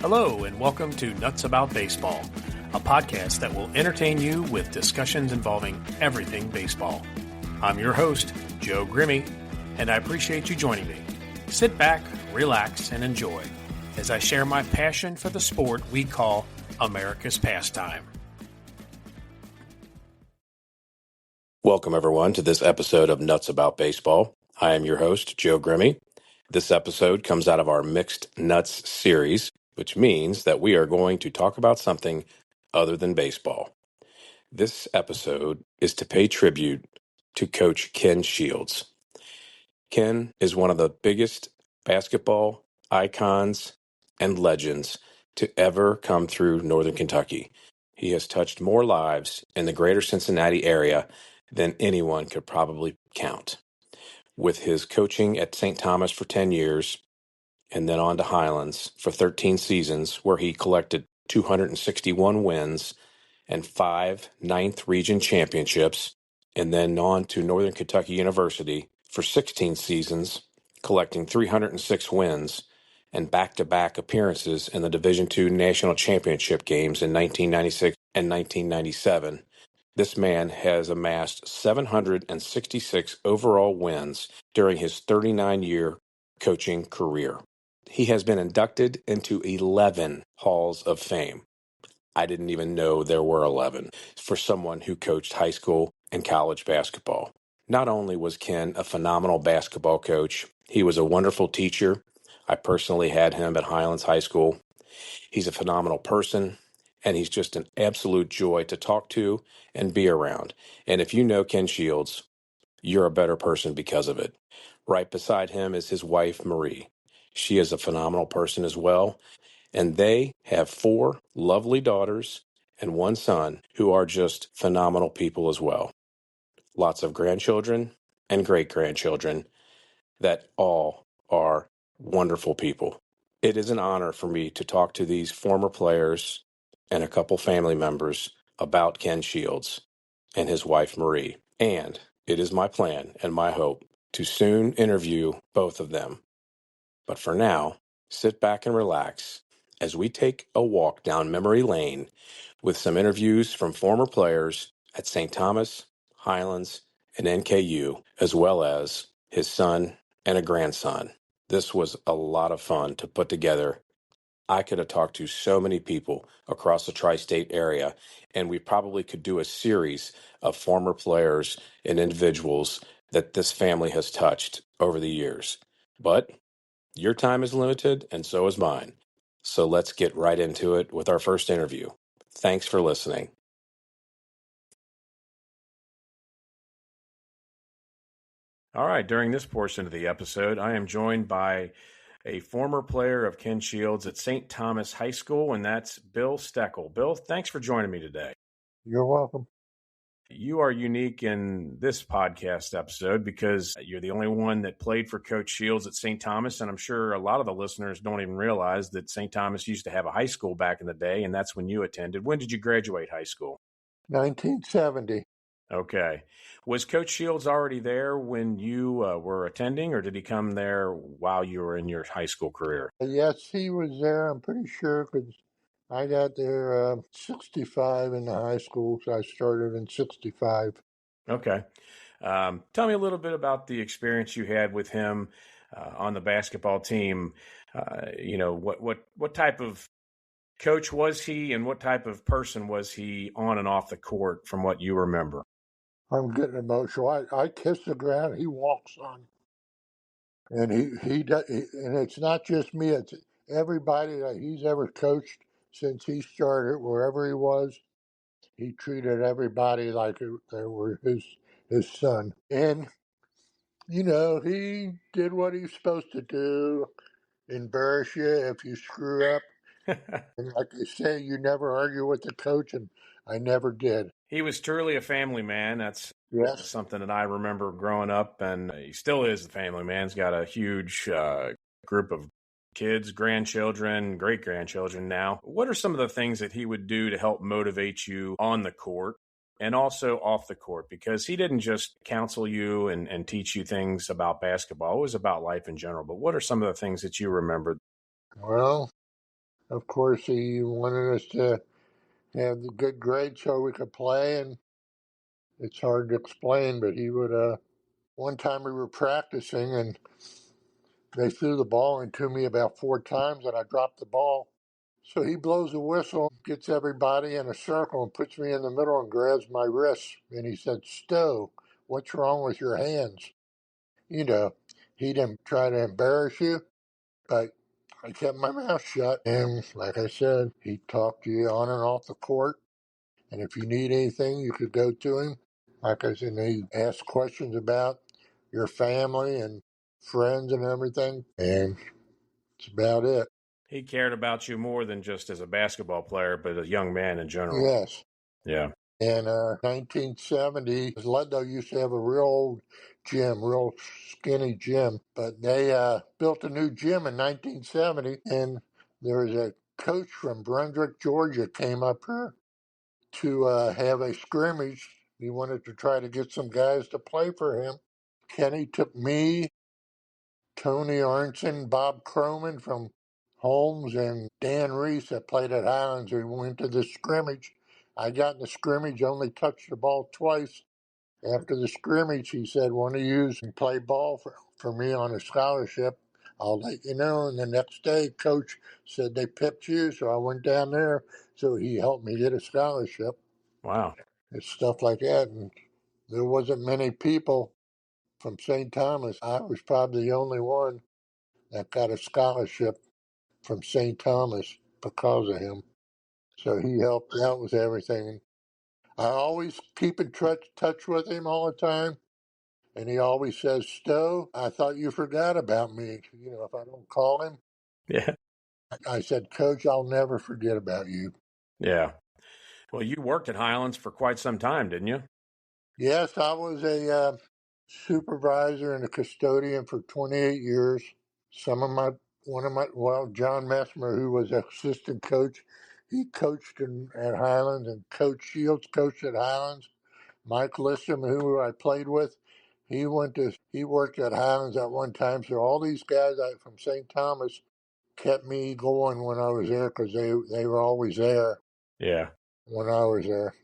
Hello, and welcome to Nuts About Baseball, a podcast that will entertain you with discussions involving everything baseball. I'm your host, Joe Grimme, and I appreciate you joining me. Sit back, relax, and enjoy as I share my passion for the sport we call America's pastime. Welcome, everyone, to this episode of Nuts About Baseball. I am your host, Joe Grimme. This episode comes out of our Mixed Nuts series, which means that we are going to talk about something other than baseball. This episode is to pay tribute to Coach Kenney Shields. Ken is one of the biggest basketball icons and legends to ever come through Northern Kentucky. He has touched more lives in the greater Cincinnati area than anyone could probably count. With his coaching at St. Thomas for 10 years, and then on to Highlands for 13 seasons, where he collected 261 wins and 5 ninth region championships, and then on to Northern Kentucky University for 16 seasons, collecting 306 wins and back-to-back appearances in the Division II National Championship games in 1996 and 1997. This man has amassed 766 overall wins during his 39-year coaching career. He has been inducted into 11 Halls of Fame. I didn't even know there were 11 for someone who coached high school and college basketball. Not only was Ken a phenomenal basketball coach, he was a wonderful teacher. I personally had him at Highlands High School. He's a phenomenal person, and he's just an absolute joy to talk to and be around. And if you know Kenney Shields, you're a better person because of it. Right beside him is his wife, Marie. She is a phenomenal person as well. And they have 4 lovely daughters and 1 son who are just phenomenal people as well. Lots of grandchildren and great-grandchildren that all are wonderful people. It is an honor for me to talk to these former players and a couple family members about Kenney Shields and his wife, Marie. And it is my plan and my hope to soon interview both of them. But for now, sit back and relax as we take a walk down memory lane with some interviews from former players at St. Thomas, Highlands, and NKU, as well as his son and a grandson. This was a lot of fun to put together. I could have talked to so many people across the tri-state area, and we probably could do a series of former players and individuals that this family has touched over the years. But your time is limited, and so is mine. So let's get right into it with our first interview. Thanks for listening. All right, during this portion of the episode, I am joined by a former player of Kenney Shields at St. Thomas High School, and that's Bill Stoeckle. Bill, thanks for joining me today. You're welcome. You are unique in this podcast episode because you're the only one that played for Coach Shields at St. Thomas, and I'm sure a lot of the listeners don't even realize that St. Thomas used to have a high school back in the day, and that's when you attended. When did you graduate high school? 1970. Okay. Was Coach Shields already there when you were attending, or did he come there while you were in your high school career? Yes, he was there, I'm pretty sure, because I got there 65 in the high school, so I started in 65. Okay. Tell me a little bit about the experience you had with him on the basketball team. What type of coach was he, and what type of person was he on and off the court from what you remember? I'm getting emotional. I kiss the ground he walks on. And he does, and it's not just me, it's everybody that he's ever coached since he started, wherever he was. He treated everybody like they were his son. And, he did what he's supposed to do, embarrass you if you screw up. And like they say, you never argue with the coach, and I never did. He was truly a family man. That's Yes. something that I remember growing up, and he still is a family man. He's got a huge group of kids, grandchildren, great-grandchildren now. What are some of the things that he would do to help motivate you on the court and also off the court? Because he didn't just counsel you and teach you things about basketball. It was about life in general. But what are some of the things that you remember? Well, Of course, he wanted us to have the good grades so we could play, and it's hard to explain, but he would, one time we were practicing and they threw the ball into me about 4 times and I dropped the ball. So he blows a whistle, gets everybody in a circle and puts me in the middle and grabs my wrists. And he said, Stowe, what's wrong with your hands? You know, he didn't try to embarrass you, but I kept my mouth shut. And like I said, he talked to you on and off the court. And if you need anything, you could go to him. Like I said, he asked questions about your family and friends and everything. And that's about it. He cared about you more than just as a basketball player, but a young man in general. Yes. Yeah. In 1970, Ludlow used to have a real old gym, real skinny gym, but they built a new gym in 1970, and there was a coach from Brunswick, Georgia, came up here to have a scrimmage. He wanted to try to get some guys to play for him. Kenny took me, Tony Arnson, Bob Croman from Holmes, and Dan Reese that played at Highlands. We went to the scrimmage. I got in the scrimmage, only touched the ball twice. After the scrimmage, he said, want to use and play ball for me on a scholarship? I'll let you know. And the next day, coach said they picked you, so I went down there. So he helped me get a scholarship. Wow. It's stuff like that. And there wasn't many people from St. Thomas. I was probably the only one that got a scholarship from St. Thomas because of him. So he helped out with everything. I always keep in touch with him all the time. And he always says, Stowe, I thought you forgot about me. You know, if I don't call him, Yeah. I said, Coach, I'll never forget about you. Yeah. Well, you worked at Highlands for quite some time, didn't you? Yes, I was a supervisor and a custodian for 28 years. John Messmer, who was assistant coach, he coached at Highlands, and Coach Shields coached at Highlands. Mike Lissam, who I played with, he worked at Highlands at one time. So all these guys from St. Thomas kept me going when I was there because they were always there. Yeah. When I was there.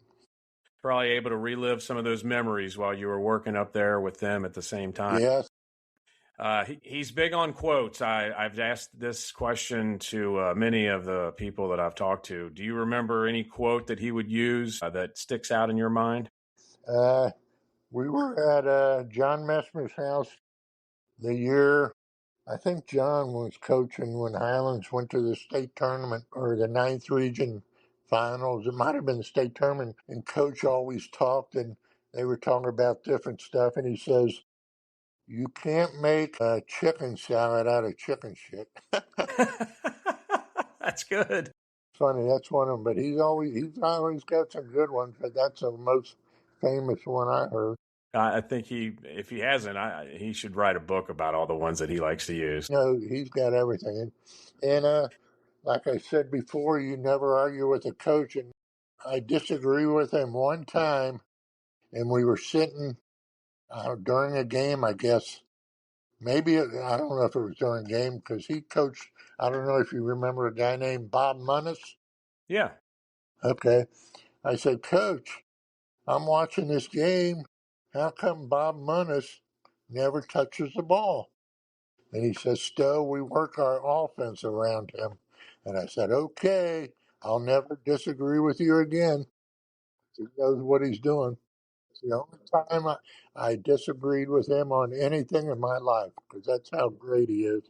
Probably able to relive some of those memories while you were working up there with them at the same time. Yes. He's big on quotes. I've asked this question to many of the people that I've talked to. Do you remember any quote that he would use that sticks out in your mind? We were at John Messmer's house the year, I think John was coaching when Highlands went to the state tournament or the ninth region finals. It might have been the state tournament. And Coach always talked, and they were talking about different stuff. And he says, you can't make a chicken salad out of chicken shit. That's good. Funny, that's one of them. But he's always got some good ones. But that's the most famous one I heard. I think if he hasn't, he should write a book about all the ones that he likes to use. No, he's got everything. And like I said before, you never argue with a coach. And I disagree with him one time, and we were sitting during a game, I guess. Maybe, I don't know if it was during a game, because he coached, I don't know if you remember a guy named Bob Munnis. Yeah. Okay. I said, Coach, I'm watching this game. How come Bob Munnis never touches the ball? And he says, Stowe, we work our offense around him. And I said, okay, I'll never disagree with you again. He knows what he's doing. It's the only time I disagreed with him on anything in my life, because that's how great he is.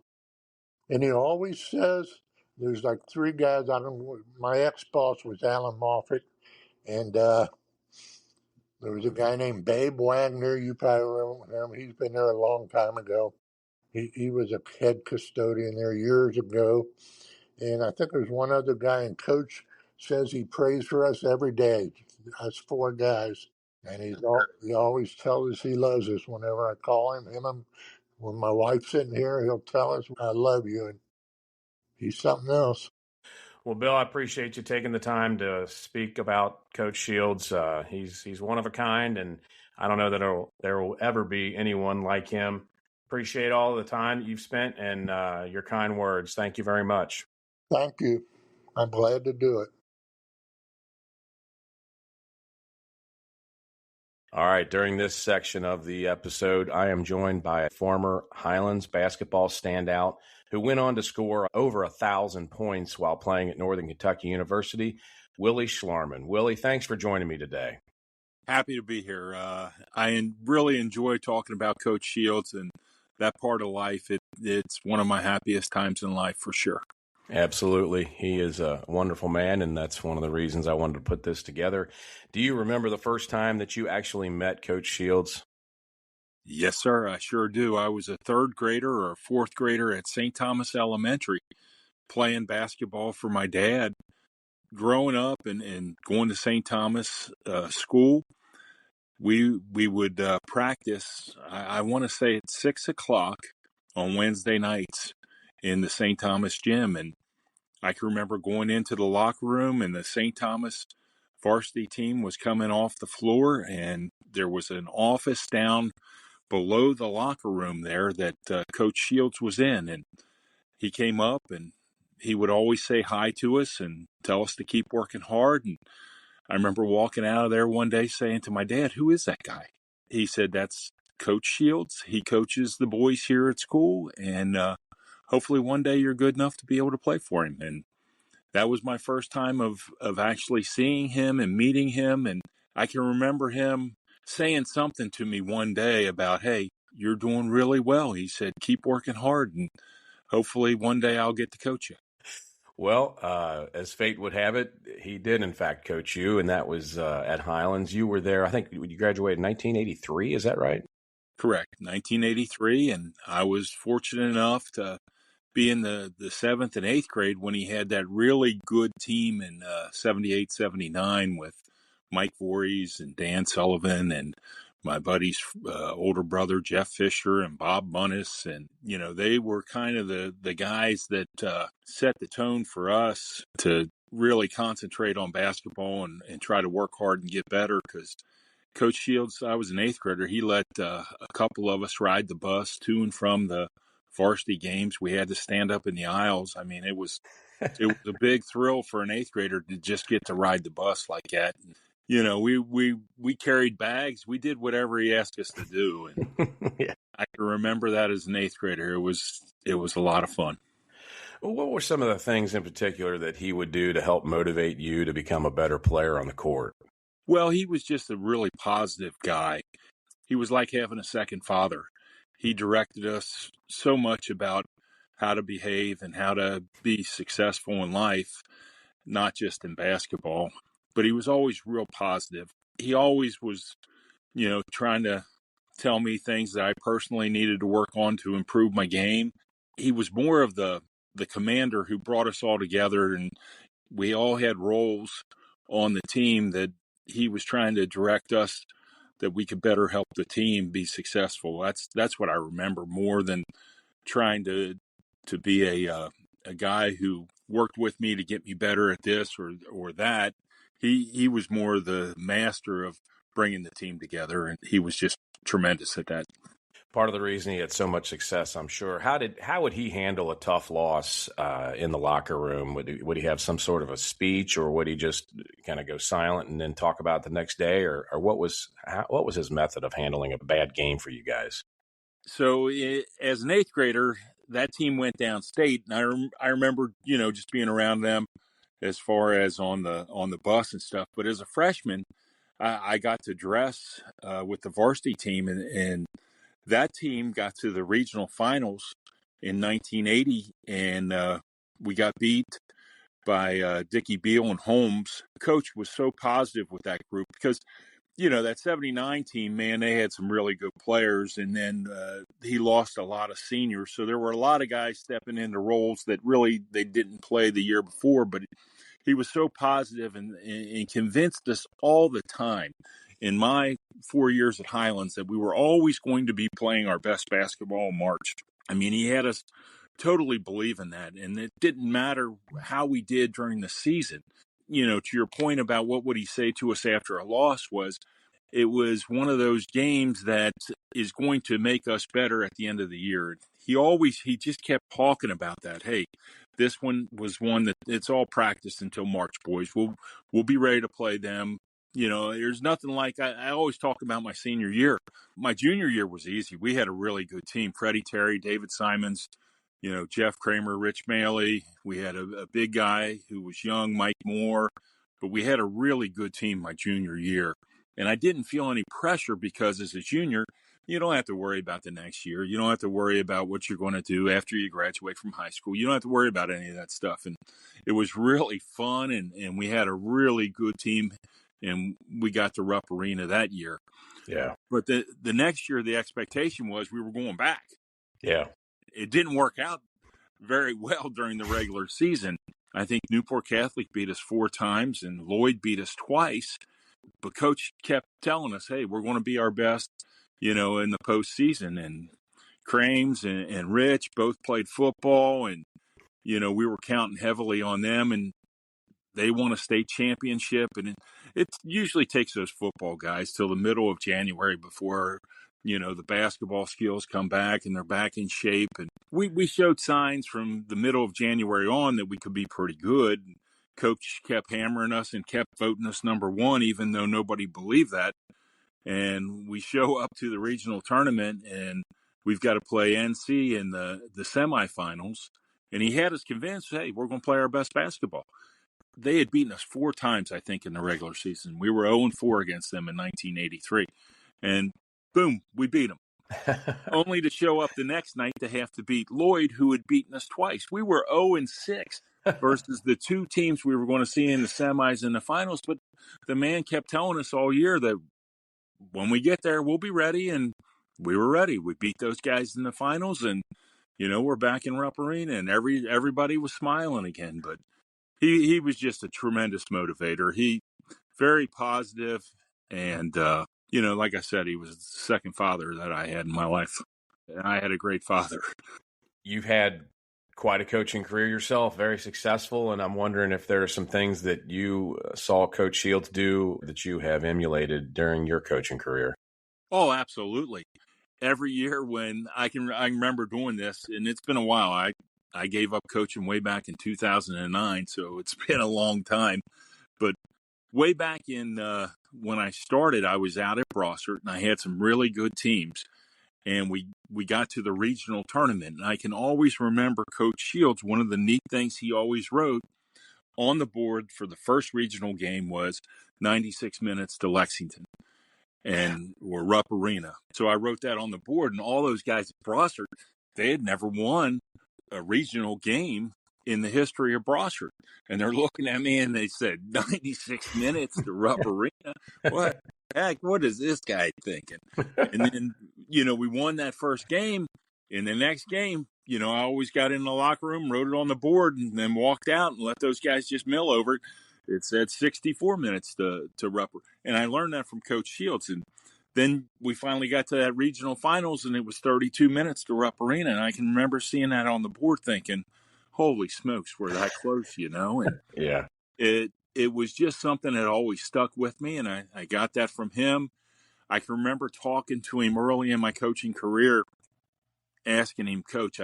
And he always says, there's like three guys. My ex-boss was Alan Moffett, and there was a guy named Babe Wagner. You probably remember him. He's been there a long time ago. He was a head custodian there years ago. And I think there's one other guy, and Coach says he prays for us every day, us four guys. And he always tells us he loves us whenever I call him. When my wife's sitting here, he'll tell us, I love you. And he's something else. Well, Bill, I appreciate you taking the time to speak about Coach Shields. He's one of a kind, and I don't know that there will ever be anyone like him. Appreciate all the time that you've spent and your kind words. Thank you very much. Thank you. I'm glad to do it. All right, during this section of the episode, I am joined by a former Highlands basketball standout who went on to score over 1,000 points while playing at Northern Kentucky University, Willie Schlarman. Willie, thanks for joining me today. Happy to be here. I really enjoy talking about Coach Shields and that part of life. It's one of my happiest times in life for sure. Absolutely. He is a wonderful man, and that's one of the reasons I wanted to put this together. Do you remember the first time that you actually met Coach Shields? Yes, sir. I sure do. I was a third grader or a fourth grader at St. Thomas Elementary playing basketball for my dad. Growing up and going to St. Thomas school, we would practice, I want to say at 6 o'clock on Wednesday nights in the St. Thomas gym. And I can remember going into the locker room and the St. Thomas varsity team was coming off the floor, and there was an office down below the locker room there that Coach Shields was in. And he came up and he would always say hi to us and tell us to keep working hard. And I remember walking out of there one day saying to my dad, "Who is that guy?" He said, "That's Coach Shields. He coaches the boys here at school, and hopefully one day you're good enough to be able to play for him." And that was my first time of actually seeing him and meeting him. And I can remember him saying something to me one day about, "Hey, you're doing really well." He said, "Keep working hard, and hopefully one day I'll get to coach you." Well, as fate would have it, he did, in fact, coach you, and that was at Highlands. You were there, I think you graduated in 1983. Is that right? Correct. 1983. And I was fortunate enough to be in the seventh and eighth grade when he had that really good team in 78, 79 with Mike Voorhees and Dan Sullivan and my buddy's older brother, Jeff Fisher, and Bob Bunnis. And, you know, they were kind of the guys that set the tone for us to really concentrate on basketball and try to work hard and get better, because Coach Shields, I was an eighth grader. He let a couple of us ride the bus to and from the varsity games. We had to stand up in the aisles. I mean, it was a big thrill for an eighth grader to just get to ride the bus like that. You know, we carried bags. We did whatever he asked us to do, and Yeah. I can remember that as an eighth grader. It was a lot of fun. Well, what were some of the things in particular that he would do to help motivate you to become a better player on the court? Well, he was just a really positive guy. He was like having a second father. He directed us so much about how to behave and how to be successful in life, not just in basketball. But he was always real positive. He always was, you know, trying to tell me things that I personally needed to work on to improve my game. He was more of the commander who brought us all together, and we all had roles on the team that he was trying to direct us that we could better help the team be successful. That's what I remember more than trying to be a guy who worked with me to get me better at this or that. He was more the master of bringing the team together, and he was just tremendous at that. Part of the reason he had so much success, I'm sure. How would he handle a tough loss in the locker room? Would he have some sort of a speech, or would he just kind of go silent and then talk about it the next day, or what was his method of handling a bad game for you guys? So as an eighth grader, that team went downstate, and I remember, you know, just being around them as far as on the bus and stuff. But as a freshman, I got to dress with the varsity team, and that team got to the regional finals in 1980, and we got beat by Dickie Beal and Holmes. Coach was so positive with that group because, you know, that 79 team, man, they had some really good players, and then he lost a lot of seniors. So there were a lot of guys stepping into roles that really they didn't play the year before, but he was so positive and convinced us all the time in my 4 years at Highlands that we were always going to be playing our best basketball in March. I mean, he had us totally believe in that, and it didn't matter how we did during the season. You know, to your point about what would he say to us after a loss, it was one of those games that is going to make us better at the end of the year. He just kept talking about that. Hey, this one was one that it's all practice until March, boys. We'll be ready to play them. There's nothing like I always talk about my senior year. My junior year was easy. We had a really good team. Freddie Terry, David Simons, Jeff Kramer, Rich Maley. We had a big guy who was young, Mike Moore. But we had a really good team my junior year. And I didn't feel any pressure because as a junior, you don't have to worry about the next year. You don't have to worry about what you're going to do after you graduate from high school. You don't have to worry about any of that stuff. And it was really fun, and we had a really good team, and we got to Rupp Arena that year. Yeah. But the next year, the expectation was we were going back. Yeah. It didn't work out very well during the regular season. I think Newport Catholic beat us 4 times, and Lloyd beat us twice. But Coach kept telling us, hey, we're going to be our best, in the postseason. And Crames and Rich both played football, and, we were counting heavily on them, and they won a state championship. And it usually takes those football guys till the middle of January before, the basketball skills come back and they're back in shape. And we showed signs from the middle of January on that we could be pretty good. Coach kept hammering us and kept voting us number 1, even though nobody believed that. And we show up to the regional tournament, and we've got to play NC in the semifinals. And he had us convinced, hey, we're going to play our best basketball. They had beaten us 4 times, I think, in the regular season. We were 0-4 against them in 1983. And boom, we beat them. Only to show up the next night to have to beat Lloyd, who had beaten us twice. We were 0-6 versus the 2 teams we were going to see in the semis and the finals. But the man kept telling us all year that when we get there, we'll be ready. And we were ready. We beat those guys in the finals, and, we're back in Rupp Arena, and everybody was smiling again. But he was just a tremendous motivator. He very positive, and like I said, he was the second father that I had in my life. I had a great father. You've had quite a coaching career yourself, very successful, and I'm wondering if there are some things that you saw Coach Shields do that you have emulated during your coaching career. Oh, absolutely. Every year when I remember doing this, and it's been a while. I gave up coaching way back in 2009, so it's been a long time. But way back in when I started, I was out at Brossart, and I had some really good teams. And we got to the regional tournament. And I can always remember Coach Shields, one of the neat things he always wrote on the board for the first regional game was 96 minutes to Lexington or Rupp Arena. So I wrote that on the board, and all those guys at Brossart, they had never won a regional game in the history of Brossart. And they're looking at me and they said, 96 minutes to Rupp Arena? What the heck? What is this guy thinking? And then, we won that first game. In the next game, I always got in the locker room, wrote it on the board, and then walked out and let those guys just mill over it. It said 64 minutes to Rupp. And I learned that from Coach Shields. And then we finally got to that regional finals, and it was 32 minutes to Rupp Arena. And I can remember seeing that on the board thinking, holy smokes, we're that close, And yeah, it was just something that always stuck with me, and I got that from him. I can remember talking to him early in my coaching career, asking him, Coach,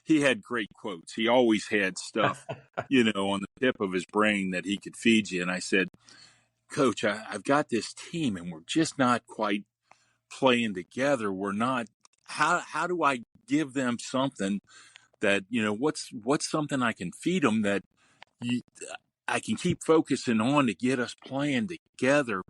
he had great quotes. He always had stuff, on the tip of his brain that he could feed you. And I said, Coach, I've got this team, and we're just not quite playing together. We're not. How do I give them something that, what's something I can feed them that I can keep focusing on to get us playing together,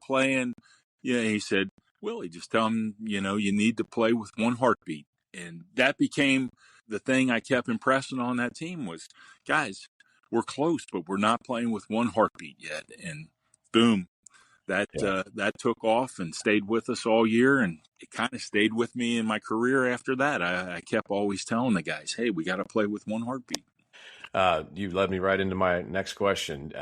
he said, Willie, just tell them, you need to play with one heartbeat. And that became the thing I kept impressing on that team was, guys, we're close, but we're not playing with one heartbeat yet. And boom, that took off and stayed with us all year. And it kind of stayed with me in my career after that. I kept always telling the guys, hey, we got to play with one heartbeat. You led me right into my next question.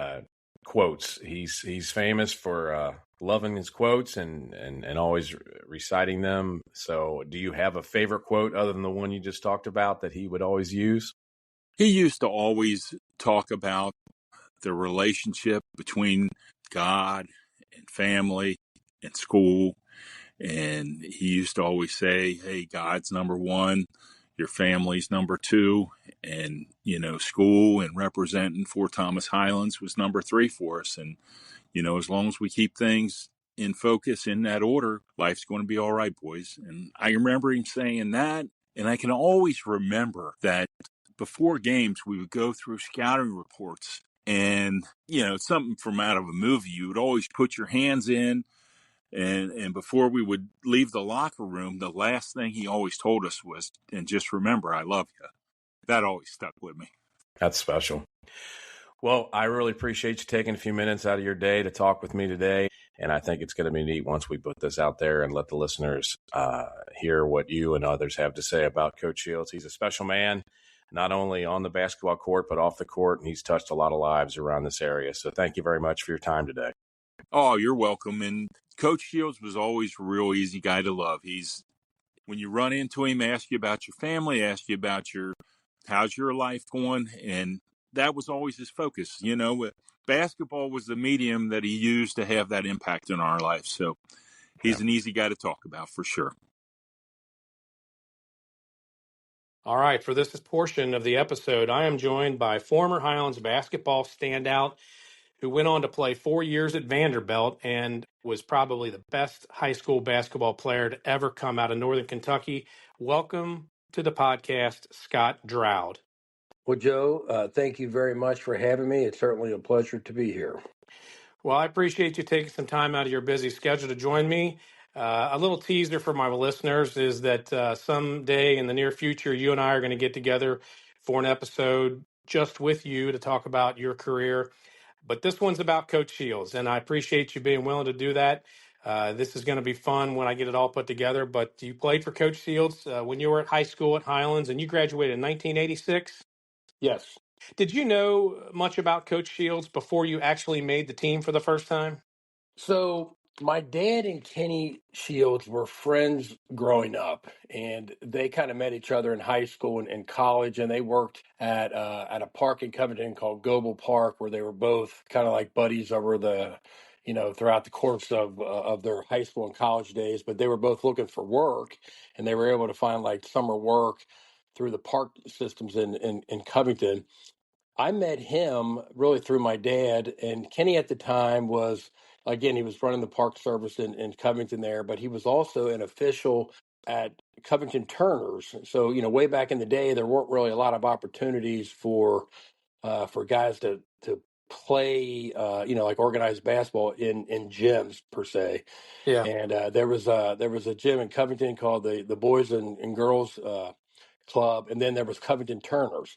Quotes. He's famous for loving his quotes and always reciting them. So do you have a favorite quote other than the one you just talked about that he would always use? He used to always talk about the relationship between God and family and school. And he used to always say, hey, God's number 1. Your family's number two, and school and representing Fort Thomas Highlands was number three for us. And as long as we keep things in focus in that order, life's going to be all right, boys. And I remember him saying that, and I can always remember that before games we would go through scouting reports, and something from out of a movie. You would always put your hands in, and before we would leave the locker room, the last thing he always told us was, "And just remember, I love you." That always stuck with me. That's special. Well, I really appreciate you taking a few minutes out of your day to talk with me today. And I think it's going to be neat once we put this out there and let the listeners hear what you and others have to say about Coach Shields. He's a special man, not only on the basketball court, but off the court. And he's touched a lot of lives around this area. So thank you very much for your time today. Oh, you're welcome. And Coach Shields was always a real easy guy to love. When you run into him, ask you about your family, ask you about how's your life going, and that was always his focus. Basketball was the medium that he used to have that impact in our life. So he's an easy guy to talk about for sure. All right, for this portion of the episode, I am joined by former Highlands basketball standout who went on to play 4 years at Vanderbilt and was probably the best high school basketball player to ever come out of Northern Kentucky. Welcome to the podcast, Scott Draud. Well, Joe, thank you very much for having me. It's certainly a pleasure to be here. Well, I appreciate you taking some time out of your busy schedule to join me. A little teaser for my listeners is that someday in the near future, you and I are going to get together for an episode just with you to talk about your career. But this one's about Coach Shields, and I appreciate you being willing to do that. This is going to be fun when I get it all put together. But you played for Coach Shields when you were at high school at Highlands, and you graduated in 1986. Yes. Did you know much about Coach Shields before you actually made the team for the first time? So my dad and Kenney Shields were friends growing up, and they kind of met each other in high school and college, and they worked at a park in Covington called Goebel Park, where they were both kind of like buddies over throughout the course of their high school and college days. But they were both looking for work, and they were able to find like summer work through the park systems in Covington. I met him really through my dad, and Kenney at the time was, again, he was running the park service in Covington there, but he was also an official at Covington Turners. So, way back in the day, there weren't really a lot of opportunities for guys to play, like organized basketball in gyms per se. Yeah. And there was a gym in Covington called the Boys and Girls Club, and then there was Covington Turners.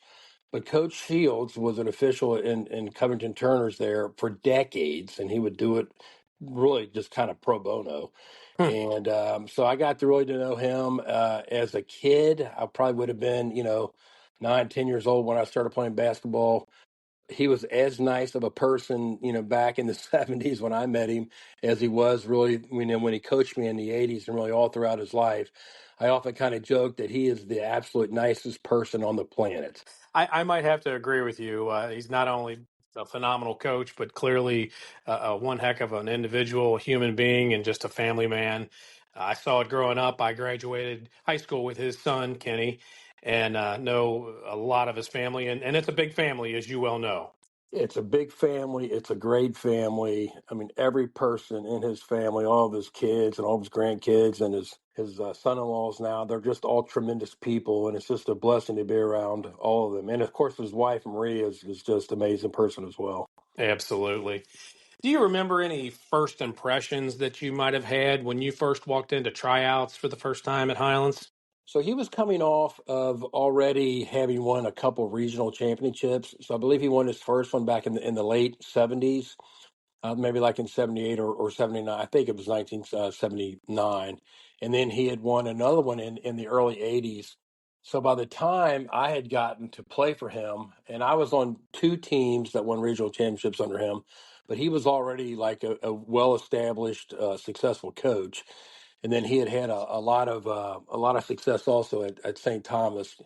But Coach Shields was an official in Covington Turners there for decades, and he would do it really just kind of pro bono. Hmm. And so I got to really to know him as a kid. I probably would have been, 9, 10 years old when I started playing basketball. He was as nice of a person, back in the 70s when I met him as he was really, when he coached me in the 80s and really all throughout his life. I often kind of joke that he is the absolute nicest person on the planet. I might have to agree with you. He's not only a phenomenal coach, but clearly one heck of an individual, human being, and just a family man. I saw it growing up. I graduated high school with his son, Kenney, and know a lot of his family. And it's a big family, as you well know. It's a big family. It's a great family. I mean, every person in his family, all of his kids and all of his grandkids and his son-in-laws now, they're just all tremendous people. And it's just a blessing to be around all of them. And of course, his wife, Maria, is just an amazing person as well. Absolutely. Do you remember any first impressions that you might have had when you first walked into tryouts for the first time at Highlands? So he was coming off of already having won a couple of regional championships. So I believe he won his first one back in the late 70s. Maybe like in 78 or 79. I think it was 1979. And then he had won another one in the early 80s. So by the time I had gotten to play for him, and I was on two teams that won regional championships under him, but he was already like a well-established, successful coach. And then he had a lot of success also at St. Thomas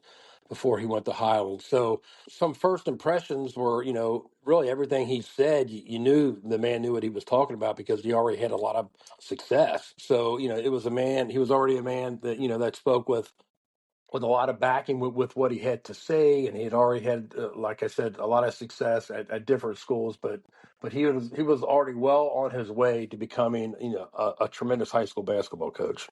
before he went to Highland. So some first impressions were, really everything he said, you knew the man knew what he was talking about because he already had a lot of success. So, he was already a man that, that spoke with with a lot of backing with what he had to say, and he had already had, like I said, a lot of success at different schools. But he was already well on his way to becoming a tremendous high school basketball coach.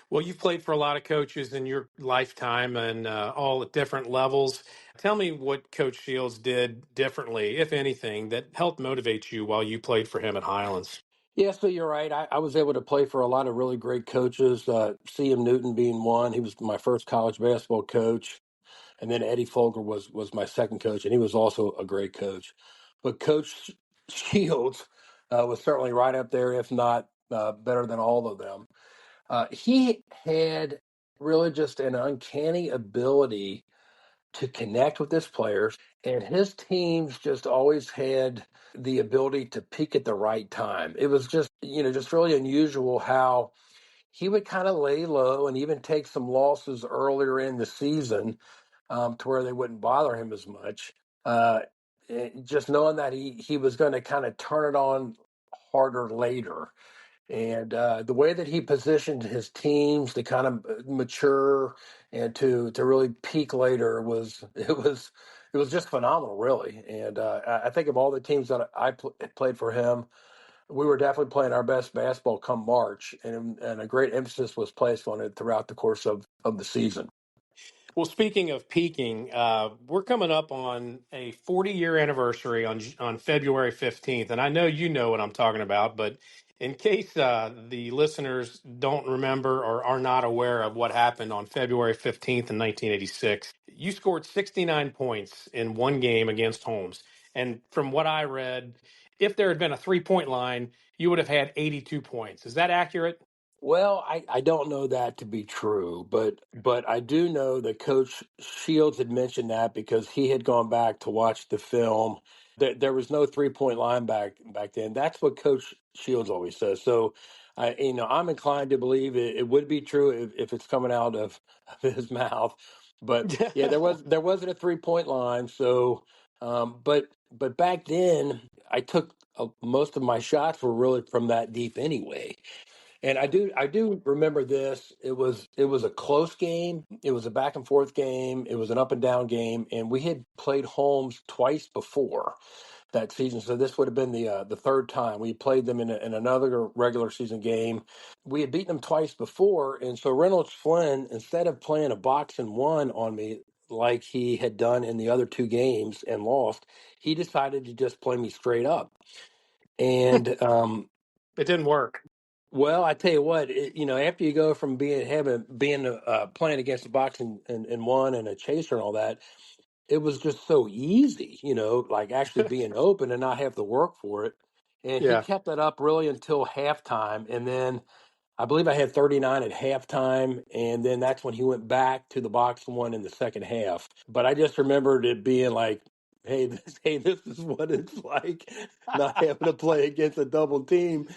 Well, you've played for a lot of coaches in your lifetime and all at different levels. Tell me what Coach Shields did differently, if anything, that helped motivate you while you played for him at Highlands. Yeah, so you're right. I was able to play for a lot of really great coaches. C.M. Newton being one. He was my first college basketball coach. And then Eddie Folger was my second coach, and he was also a great coach. But Coach Shields was certainly right up there, if not better than all of them. He had really just an uncanny ability to connect with his players, and his teams just always had the ability to peak at the right time. It was just really unusual how he would kind of lay low and even take some losses earlier in the season to where they wouldn't bother him as much. Uh, just knowing that he was going to kind of turn it on harder later. And the way that he positioned his teams to kind of mature and to really peak later it was just phenomenal, really. And I think of all the teams that played for him, we were definitely playing our best basketball come March, and a great emphasis was placed on it throughout the course of the season. Well, speaking of peaking, we're coming up on a 40-year anniversary on February 15th, and I know you know what I'm talking about, but in case the listeners don't remember or are not aware of what happened on February 15th in 1986, you scored 69 points in one game against Holmes. And from what I read, if there had been a three-point line, you would have had 82 points. Is that accurate? Well, I don't know that to be true, but I do know that Coach Shields had mentioned that because he had gone back to watch the film. There was no 3-point line back then. That's what Coach Shields always says. So, I'm inclined to believe it would be true if it's coming out of his mouth. But yeah, there wasn't a 3-point line. So, but back then I took most of my shots were really from that deep anyway. And I do remember this. It was a close game. It was a back and forth game. It was an up and down game, and we had played Holmes twice before that season. So this would have been the third time we played them in another regular season game. We had beaten them twice before, and so Reynolds Flynn, instead of playing a box and one on me like he had done in the other two games and lost, he decided to just play me straight up. And It didn't work. Well, I tell you what, after you go from being playing against a boxing and one and a chaser and all that, it was just so easy, like actually being open and not have to work for it. And he Yeah. kept that up really until halftime, and then I believe I had 39 at halftime, and then that's when he went back to the boxing one in the second half. But I just remembered it being like, hey, this is what it's like not having to play against a double team,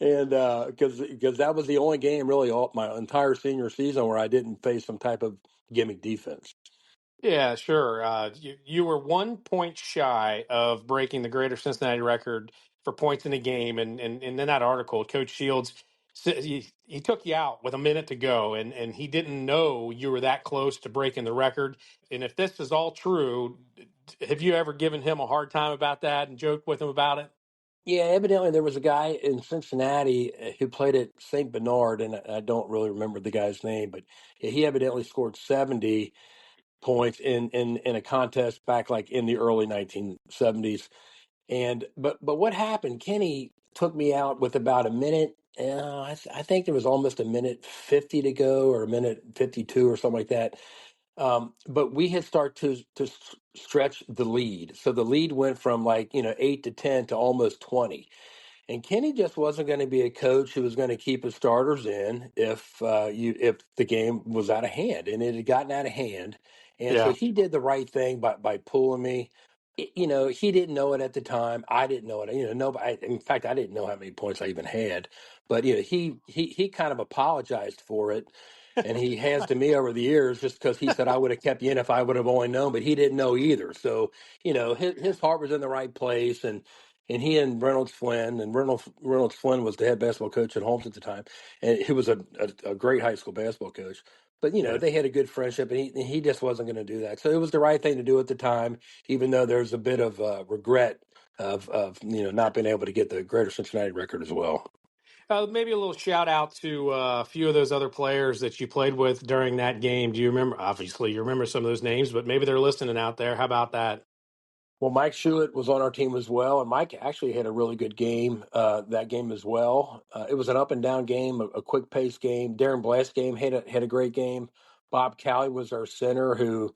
and because that was the only game really all my entire senior season where I didn't face some type of gimmick defense. Yeah, sure. You were 1 point shy of breaking the Greater Cincinnati record for points in a game, and in that article, Coach Shields he took you out with a minute to go, and he didn't know you were that close to breaking the record. And if this is all true, have you ever given him a hard time about that and joked with him about it? Yeah, evidently there was a guy in Cincinnati who played at St. Bernard, and I don't really remember the guy's name, but he evidently scored 70 points in a contest back like in the early 1970s. And but what happened? Kenny took me out with about a minute. I think there was almost a minute 50 to go, or a minute 52, or something like that. But we had started to stretch the lead, so the lead went from 8 to 10 to almost 20. And Kenny just wasn't going to be a coach who was going to keep his starters in if the game was out of hand, and it had gotten out of hand. And so Yeah. he did the right thing by pulling me. He didn't know it at the time. I didn't know it. Nobody. In fact, I didn't know how many points I even had. But he kind of apologized for it, and he has to me over the years just because he said I would have kept you in if I would have only known. But he didn't know either. So his heart was in the right place, and and he and Reynolds Flynn, and Reynolds Flynn was the head basketball coach at Holmes at the time, and he was a great high school basketball coach. But Yeah. they had a good friendship, and he just wasn't going to do that. So it was the right thing to do at the time, even though there's a bit of regret of not being able to get the Greater Cincinnati record as well. Maybe a little shout out to a few of those other players that you played with during that game. Do you remember? Obviously, you remember some of those names, but maybe they're listening out there. How about that? Well, Mike Schuett was on our team as well, and Mike actually had a really good game that game as well. It was an up and down game, a quick pace game. Darren Blast game had a great game. Bob Cowley was our center, who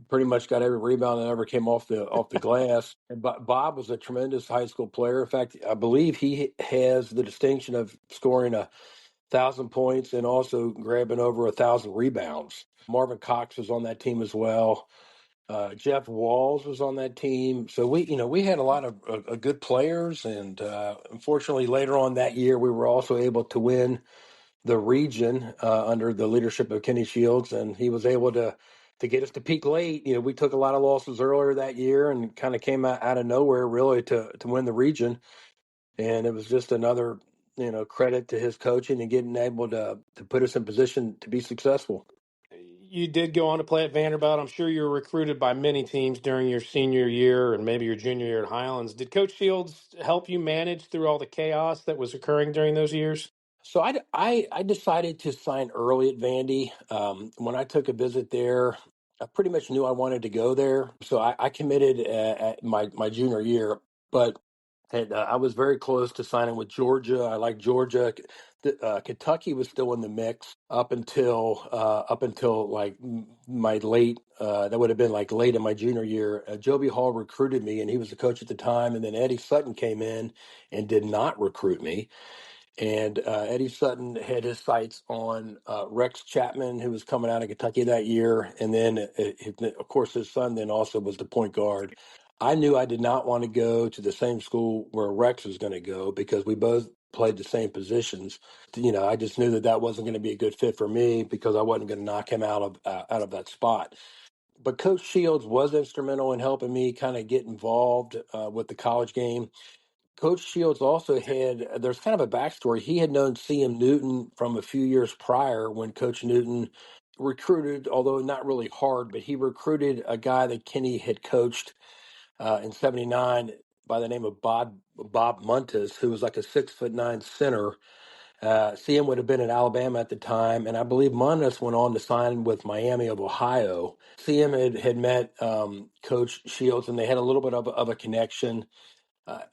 pretty much got every rebound that ever came off the glass. And Bob was a tremendous high school player. In fact, I believe he has the distinction of scoring 1,000 points and also grabbing over 1,000 rebounds. Marvin Cox was on that team as well. Jeff Walz was on that team, so we had a lot of good players, and unfortunately, later on that year, we were also able to win the region under the leadership of Kenney Shields, and he was able to get us to peak late. We took a lot of losses earlier that year, and kind of came out of nowhere really to win the region, and it was just another credit to his coaching and getting able to put us in position to be successful. You did go on to play at Vanderbilt. I'm sure you were recruited by many teams during your senior year and maybe your junior year at Highlands. Did Coach Shields help you manage through all the chaos that was occurring during those years? So I decided to sign early at Vandy. When I took a visit there, I pretty much knew I wanted to go there. So I committed at my junior year, but I was very close to signing with Georgia. I like Georgia. Kentucky was still in the mix up until like my late that would have been like late in my junior year. Joby Hall recruited me, and he was the coach at the time. And then Eddie Sutton came in and did not recruit me. And Eddie Sutton had his sights on Rex Chapman, who was coming out of Kentucky that year. And then, of course, his son then also was the point guard. I knew I did not want to go to the same school where Rex was going to go because we both played the same positions. I just knew that wasn't going to be a good fit for me because I wasn't going to knock him out of that spot. But Coach Shields was instrumental in helping me kind of get involved with the college game. Coach Shields also there's kind of a backstory. He had known CM Newton from a few years prior when Coach Newton recruited, although not really hard, but he recruited a guy that Kenny had coached in '79 by the name of Bob Muntis, who was like a 6'9" center. CM would have been in Alabama at the time, and I believe Muntis went on to sign with Miami of Ohio. CM had met Coach Shields, and they had a little bit of a connection.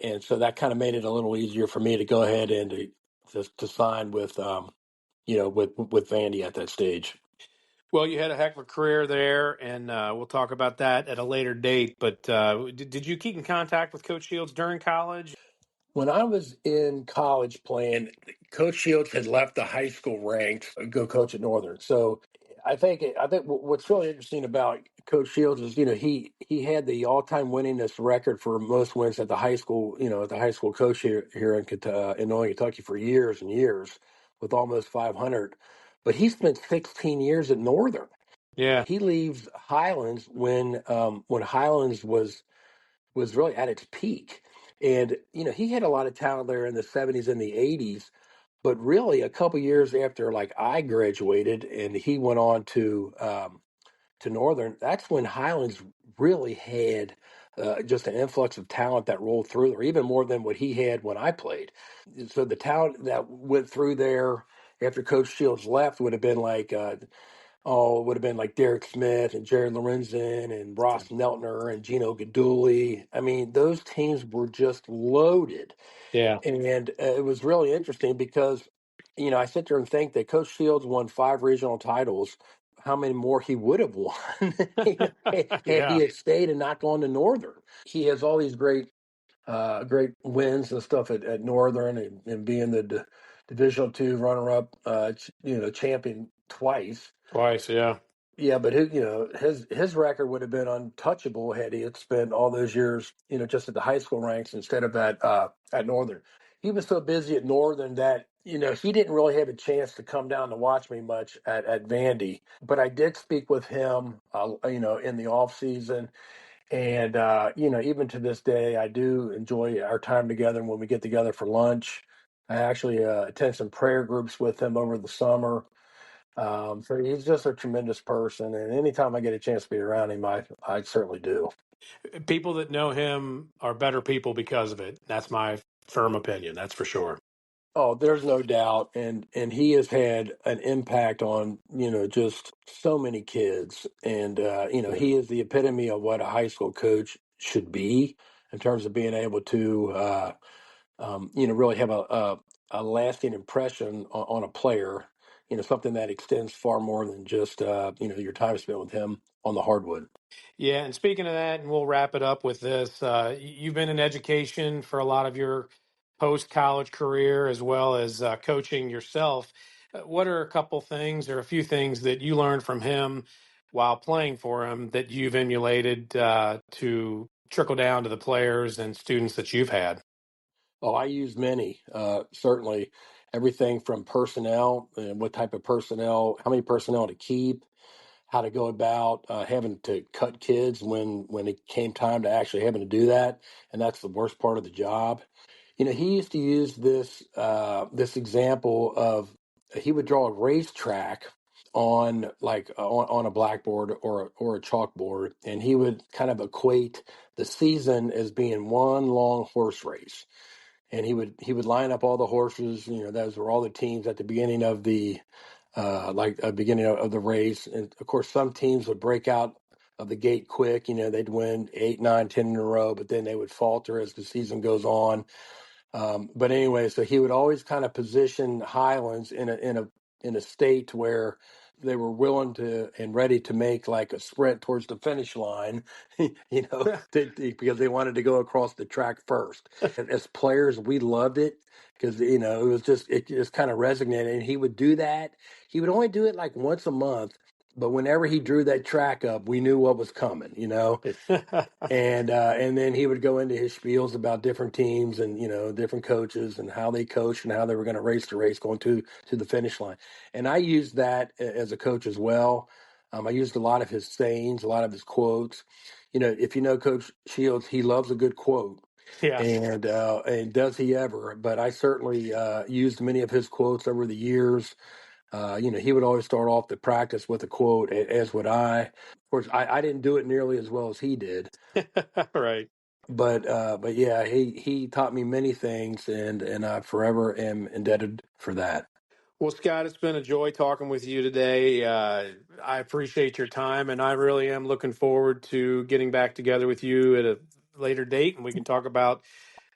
And so that kind of made it a little easier for me to go ahead and to sign with with Vandy at that stage. Well, you had a heck of a career there, and we'll talk about that at a later date. But did you keep in contact with Coach Shields during college? When I was in college playing, Coach Shields had left the high school ranks to go coach at Northern. So I think what's really interesting about Coach Shields is he had the all time winningest record for most wins at the high school at the high school coach here in Northern Kentucky for years and years with almost 500. But he spent 16 years at Northern. Yeah, He leaves Highlands when Highlands was really at its peak. And, he had a lot of talent there in the 70s and the 80s. But really, a couple years after, like, I graduated and he went on to Northern, that's when Highlands really had just an influx of talent that rolled through there, even more than what he had when I played. So the talent that went through there after Coach Shields left would have been like it would have been like Derek Smith and Jared Lorenzen and Ross Neltner and Gino Gaduli. I mean, those teams were just loaded. yeah, And it was really interesting because, I sit there and think that Coach Shields won 5 regional titles. How many more he would have won had he yeah. had stayed and not gone to Northern? He has all these great wins and stuff at Northern and being the Division II runner-up, champion twice. Twice, yeah. Yeah, but his record would have been untouchable had he had spent all those years, just at the high school ranks instead of at Northern. He was so busy at Northern that he didn't really have a chance to come down to watch me much at Vandy. But I did speak with him, in the off season, And, even to this day, I do enjoy our time together when we get together for lunch. I actually attend some prayer groups with him over the summer. So he's just a tremendous person. And anytime I get a chance to be around him, I certainly do. People that know him are better people because of it. That's my firm opinion. That's for sure. Oh, there's no doubt, and he has had an impact on just so many kids, and he is the epitome of what a high school coach should be in terms of being able to really have a lasting impression on a player, something that extends far more than just your time spent with him on the hardwood. Yeah, and speaking of that, and we'll wrap it up with this. You've been in education for a lot of your post-college career as well as coaching yourself. What are a couple things or a few things that you learned from him while playing for him that you've emulated to trickle down to the players and students that you've had? Oh, I use many. Certainly, everything from personnel and what type of personnel, how many personnel to keep, how to go about having to cut kids when it came time to actually having to do that, and that's the worst part of the job. He used to use this example of he would draw a racetrack on on a blackboard or a chalkboard, and he would kind of equate the season as being one long horse race, and he would line up all the horses. Those were all the teams at the beginning of the beginning of the race. And of course, some teams would break out of the gate quick. They'd win 8, 9, 10 in a row, but then they would falter as the season goes on. But anyway, so he would always kind of position Highlands in a state where they were willing to and ready to make like a sprint towards the finish line, because they wanted to go across the track first. As players, we loved it because it just kind of resonated. And he would do that. He would only do it like once a month, but whenever he drew that track up, we knew what was coming. And then he would go into his spiels about different teams and different coaches and how they coached and how they were going to race the race going to the finish line. And I used that as a coach as well. I used a lot of his sayings, a lot of his quotes. If you know Coach Shields, he loves a good quote. Yeah. And does he ever? But I certainly used many of his quotes over the years. He would always start off the practice with a quote, as would I. Of course, I didn't do it nearly as well as he did. Right. But yeah, he taught me many things, and I forever am indebted for that. Well, Scott, it's been a joy talking with you today. I appreciate your time, and I really am looking forward to getting back together with you at a later date, and we can talk about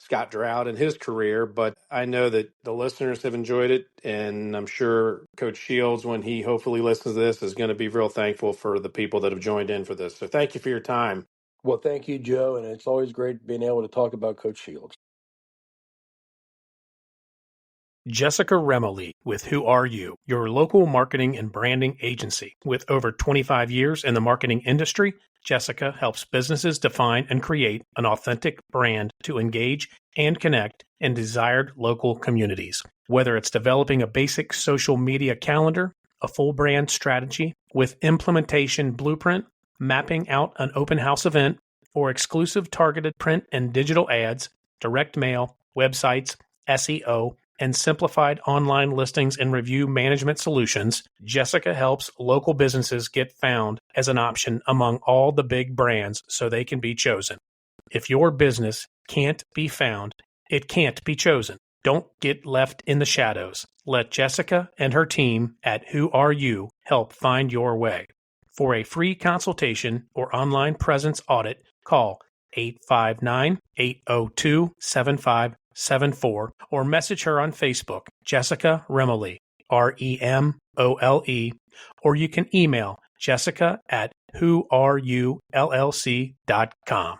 Scott Draud and his career. But I know that the listeners have enjoyed it, and I'm sure Coach Shields, when he hopefully listens to this, is going to be real thankful for the people that have joined in for this. So thank you for your time. Well, thank you, Joe, and it's always great being able to talk about Coach Shields. Jessica Remily with Who Are You, your local marketing and branding agency. With over 25 years in the marketing industry, Jessica helps businesses define and create an authentic brand to engage and connect in desired local communities. Whether it's developing a basic social media calendar, a full brand strategy with implementation blueprint, mapping out an open house event, or exclusive targeted print and digital ads, direct mail, websites, SEO, and simplified online listings and review management solutions, Jessica helps local businesses get found as an option among all the big brands so they can be chosen. If your business can't be found, it can't be chosen. Don't get left in the shadows. Let Jessica and her team at Who Are You help find your way. For a free consultation or online presence audit, call 859-802-7574 or message her on Facebook, Jessica Remily, Remole, or you can email Jessica at whoareyoullc.com.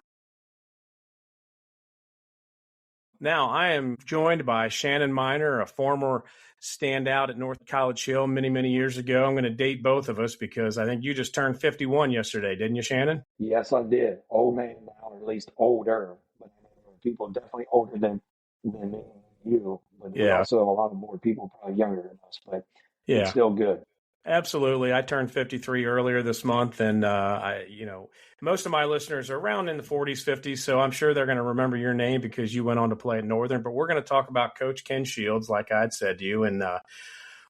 Now, I am joined by Shannon Minor, a former standout at North College Hill many, many years ago. I'm going to date both of us because I think you just turned 51 yesterday, didn't you, Shannon? Yes, I did. Old man now, or at least older. But there are people definitely older than me and you. But we Yeah. also have a lot of more people probably younger than us. But it's Yeah. still good. Absolutely. I turned 53 earlier this month, and most of my listeners are around in the 40s, 50s, so I'm sure they're going to remember your name because you went on to play at Northern. But we're going to talk about Coach Ken Shields, like I'd said to you, and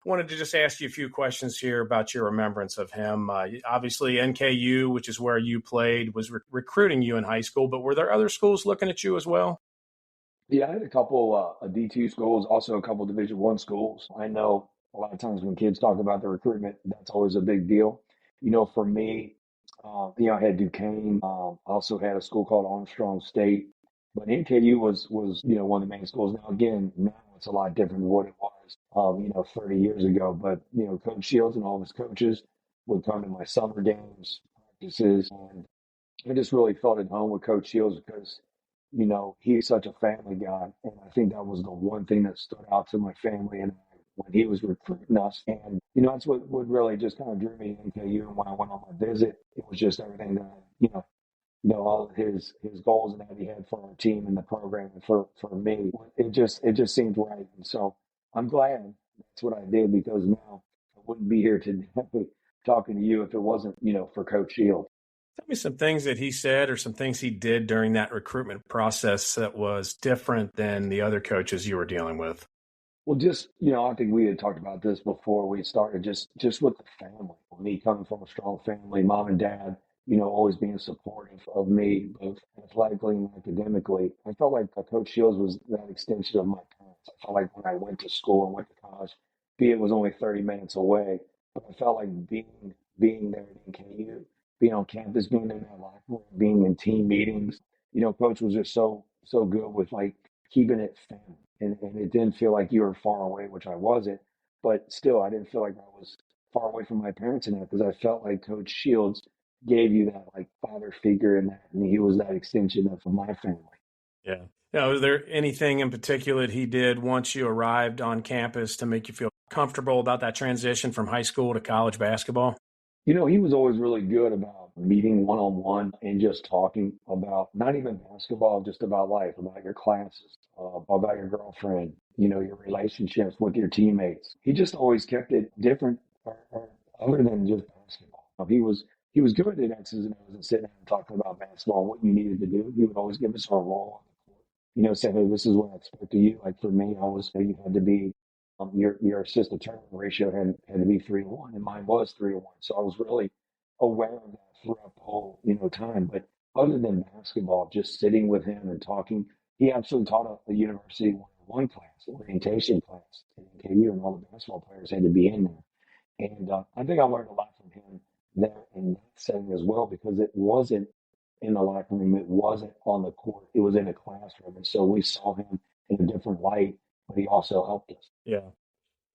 wanted to just ask you a few questions here about your remembrance of him. Obviously, NKU, which is where you played, was recruiting you in high school, but were there other schools looking at you as well? Yeah, I had a couple D2 schools, also a couple Division I schools. I know a lot of times when kids talk about the recruitment, that's always a big deal. For me, I had Duquesne. I also had a school called Armstrong State. But NKU was one of the main schools. Now, again, now it's a lot different than what it was, 30 years ago. But, Coach Shields and all of his coaches would come to my summer games, practices, and I just really felt at home with Coach Shields because, he's such a family guy. And I think that was the one thing that stood out to my family and I when he was recruiting us. And, that's what really just kind of drew me to NKU. And when I went on my visit, it was just everything that, all of his goals and that he had for our team and the program and for me. It just seemed right. And so I'm glad that's what I did because now I wouldn't be here today talking to you if it wasn't, for Coach Shields. Tell me some things that he said or some things he did during that recruitment process that was different than the other coaches you were dealing with. Well, just, I think we had talked about this before we started, just with the family. Me coming from a strong family, mom and dad, always being supportive of me, both athletically and academically. I felt like Coach Shields was that extension of my parents. I felt like when I went to school and went to college, be it was only 30 minutes away, but I felt like being there at NKU, being on campus, being in that locker room, being in team meetings. Coach was just so good with like keeping it family. And it didn't feel like you were far away, which I wasn't. But still, I didn't feel like I was far away from my parents in that because I felt like Coach Shields gave you that like father figure in that, and he was that extension of my family. Yeah. Now, was there anything in particular that he did once you arrived on campus to make you feel comfortable about that transition from high school to college basketball? He was always really good about meeting one on one and just talking about not even basketball, just about life, about your classes, about your girlfriend, your relationships with your teammates. He just always kept it different or other than just basketball. He was good at X's and O's and sitting down and talking about basketball and what you needed to do. He would always give us our role, say, hey, this is what I expect of you. Like for me, I was you had to be your assist to turnover ratio had to be 3-1, and mine was 3-1. So I was really aware of that throughout the whole time. But other than basketball, just sitting with him and talking, he absolutely taught a university one class, orientation class at NKU, and all the basketball players had to be in there. And I think I learned a lot from him there in that setting as well because it wasn't in the locker room, it wasn't on the court, it was in a classroom, and so we saw him in a different light, but he also helped us. Yeah.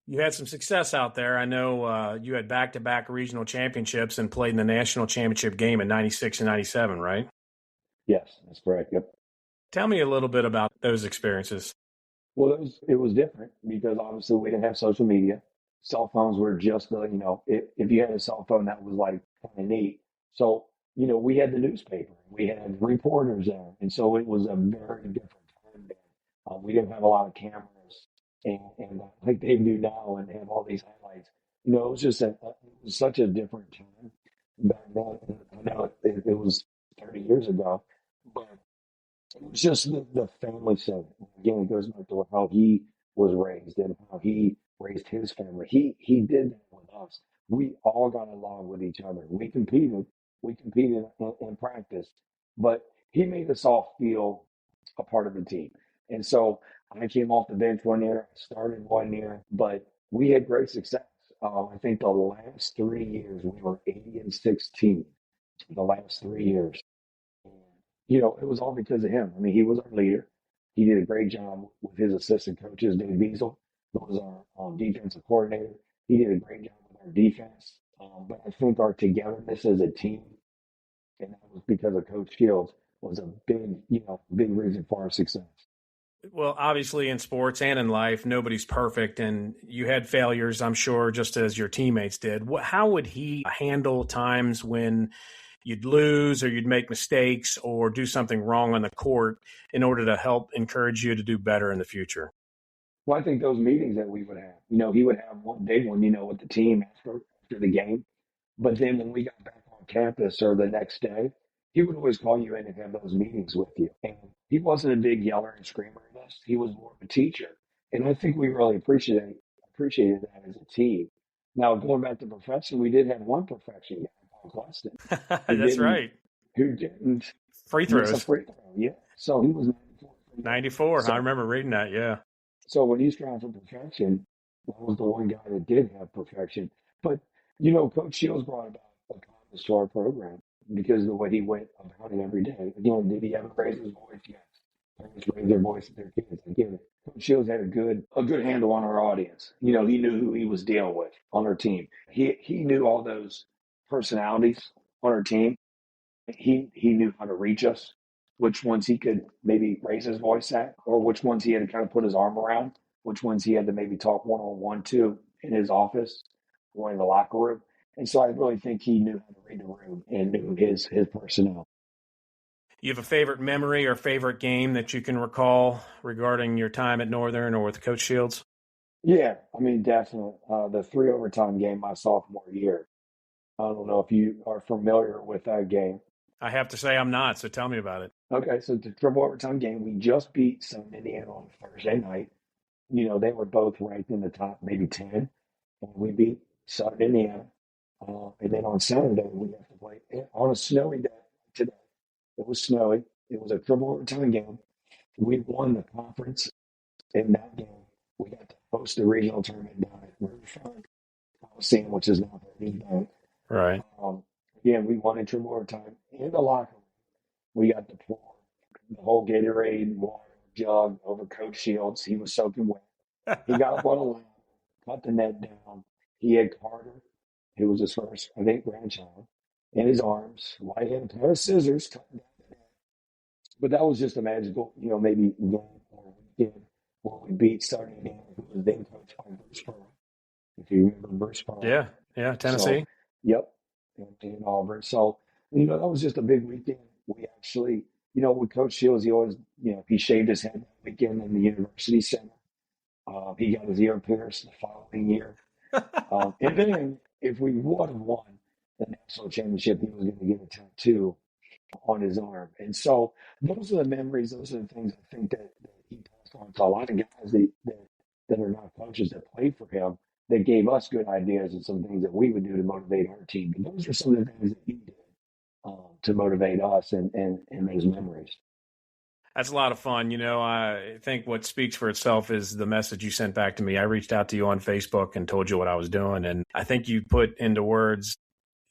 You had some success out there. I know you had back-to-back regional championships and played in the national championship game in 96 and 97, right? Yes, that's correct. Yep. Tell me a little bit about those experiences. Well, it was different because obviously we didn't have social media. Cell phones were just if you had a cell phone, that was like kind of neat. So, we had the newspaper, we had reporters there. And so it was a very different time then. We didn't have a lot of cameras and like they do now and have all these highlights. It was just it was such a different time back then. I know it was 30 years ago, but it was just the family setting. Again, it goes back to how he was raised and how he raised his family. He did that with us. We all got along with each other. We competed in practice, but he made us all feel a part of the team. And so I came off the bench one year, started one year, but we had great success. I think the last 3 years we were 80-16. The last 3 years. It was all because of him. I mean, he was our leader. He did a great job with his assistant coaches, Dave Hils, who was our defensive coordinator. He did a great job with our defense. But I think our togetherness as a team, and that was because of Coach Shields, was a big reason for our success. Well, obviously in sports and in life, nobody's perfect, and you had failures, I'm sure, just as your teammates did. How would he handle times when you'd lose or you'd make mistakes or do something wrong on the court in order to help encourage you to do better in the future? Well, I think those meetings that we would have, he would have one big one, with the team after after the game. But then when we got back on campus or the next day, he would always call you in and have those meetings with you. And he wasn't a big yeller and screamer at us. He was more of a teacher. And I think we really appreciated that as a team. Now, going back to perfection, we did have one perfection guy, Paul Cleston, who That's didn't right. who didn't Free miss a throws. free throw. Yeah. So he was 94 free throws. 94. I So remember reading that. Yeah. so when he's trying for perfection, that was the one guy that did have perfection. But Coach Shields brought about a calmness to our program because of the way he went about it every day. Again, did he ever raise his voice? Yes. Parents raise their voice at their kids. I get it. Coach Shields had a good handle on our audience. He knew who he was dealing with on our team. He knew all those personalities on our team. He knew how to reach us, which ones he could maybe raise his voice at, or which ones he had to kind of put his arm around, which ones he had to maybe talk one on one to in his office or in the locker room. And so I really think he knew how to read the room and knew his personnel. You have a favorite memory or favorite game that you can recall regarding your time at Northern or with Coach Shields? Yeah, I mean, definitely. The 3 overtime game my sophomore year. I don't know if you are familiar with that game. I have to say I'm not, so tell me about it. Okay, so the triple overtime game, we just beat Southern Indiana on Thursday night. They were both ranked in the top maybe 10, and we beat Southern Indiana. And then on Saturday, we have to play on a snowy day today. It was snowy. It was a triple overtime game. We won the conference in that game. We got to host the regional tournament down at Riverfront Coliseum, which is now Heritage Bank. Right. Again, we won in triple overtime in the locker room. We got to pour the whole Gatorade water jug over Coach Shields. He was soaking wet. He got up on a line, cut the net down. He had Carter, who was his first, I think, grandchild, in his arms. While he had a pair of scissors cutting down the net. But that was just a magical, maybe game or weekend where we beat Southern Indiana, who was then coached by Bruce Pearl. If you remember Bruce Pearl. Yeah, Tennessee. So, yep, in Auburn. So, that was just a big weekend. We actually, with Coach Shields, he always, he shaved his head that weekend in the University Center. He got his ear pierced the following year. And then if we would have won the national championship, he was going to get a tattoo on his arm. And so those are the memories. Those are the things I think that he passed on to a lot of guys that are not coaches that played for him, that gave us good ideas and some things that we would do to motivate our team. But those are some of the things that he did to motivate us and those memories. That's a lot of fun. I think what speaks for itself is the message you sent back to me. I reached out to you on Facebook and told you what I was doing. And I think you put into words,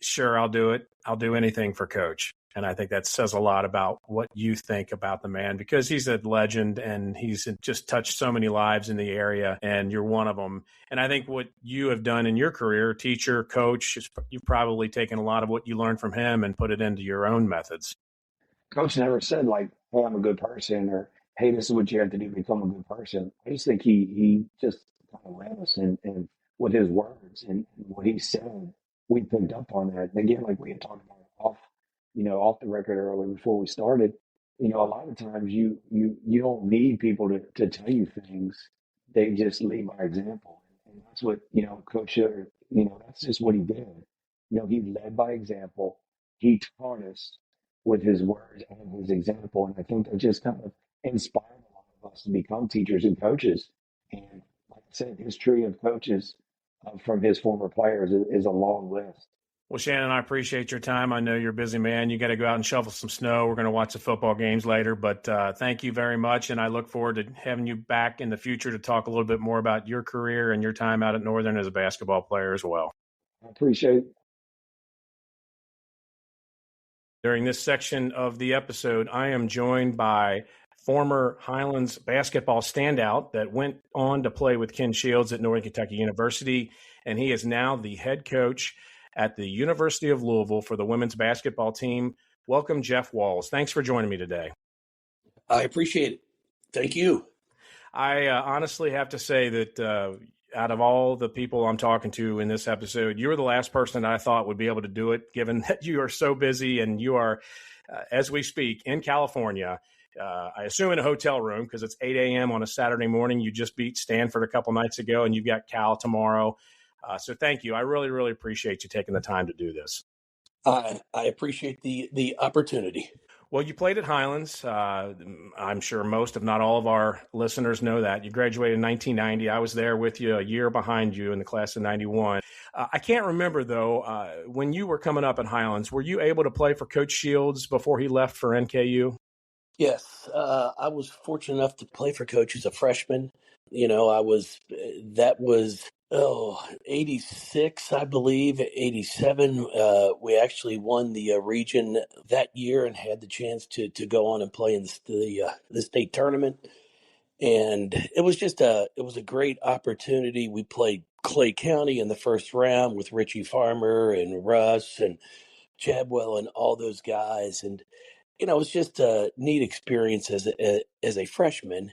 sure, I'll do it. I'll do anything for Coach. And I think that says a lot about what you think about the man, because he's a legend and he's just touched so many lives in the area, and you're one of them. And I think what you have done in your career, teacher, coach, you've probably taken a lot of what you learned from him and put it into your own methods. Coach never said like, hey, I'm a good person, or hey, this is what you have to do to become a good person. I just think he just kind of led us and with his words and what he said, we picked up on that. And again, like we had talked about off the record earlier before we started, a lot of times you don't need people to tell you things. They just lead by example. And that's what, Coach Sugar, that's just what he did. He led by example. He taught us with his words and his example. And I think that just kind of inspired a lot of us to become teachers and coaches. And like I said, his tree of coaches from his former players is a long list. Well, Shannon, I appreciate your time. I know you're a busy man. You got to go out and shovel some snow. We're going to watch the football games later, but thank you very much. And I look forward to having you back in the future to talk a little bit more about your career and your time out at Northern as a basketball player as well. I appreciate it. During this section of the episode, I am joined by former Highlands basketball standout that went on to play with Ken Shields at Northern Kentucky University, and he is now the head coach at the University of Louisville for the women's basketball team. Welcome, Jeff Walz. Thanks for joining me today. I appreciate it. Thank you. I honestly have to say that out of all the people I'm talking to in this episode, you were the last person I thought would be able to do it, given that you are so busy and you are, as we speak, in California. I assume in a hotel room because it's 8 a.m. on a Saturday morning. You just beat Stanford a couple nights ago, and you've got Cal tomorrow. So thank you. I really, really appreciate you taking the time to do this. I appreciate the opportunity. Well, you played at Highlands. I'm sure most, if not all, of our listeners know that. You graduated in 1990. I was there with you, a year behind you in the class of 91. I can't remember, though, when you were coming up at Highlands, were you able to play for Coach Shields before he left for NKU? Yes, I was fortunate enough to play for Coach as a freshman. That was 86, I believe, 87. We actually won the region that year and had the chance to go on and play in the state tournament. And it was a great opportunity. We played Clay County in the first round with Richie Farmer and Russ and Chadwell and all those guys. And it was just a neat experience as a freshman.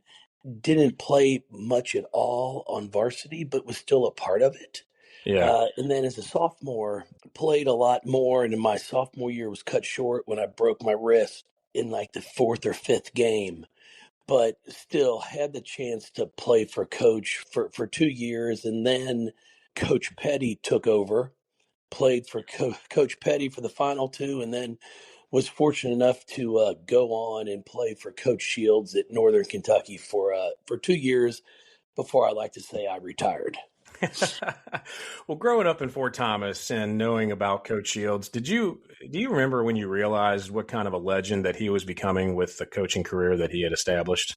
Didn't play much at all on varsity, but was still a part of it. Yeah. And then as a sophomore, played a lot more. And in my sophomore year was cut short when I broke my wrist in like the fourth or fifth game. But still had the chance to play for Coach for 2 years. And then Coach Petty took over, played for Coach Petty for the final two, and then was fortunate enough to go on and play for Coach Shields at Northern Kentucky for 2 years before I like to say I retired. Well, growing up in Fort Thomas and knowing about Coach Shields, do you remember when you realized what kind of a legend that he was becoming with the coaching career that he had established?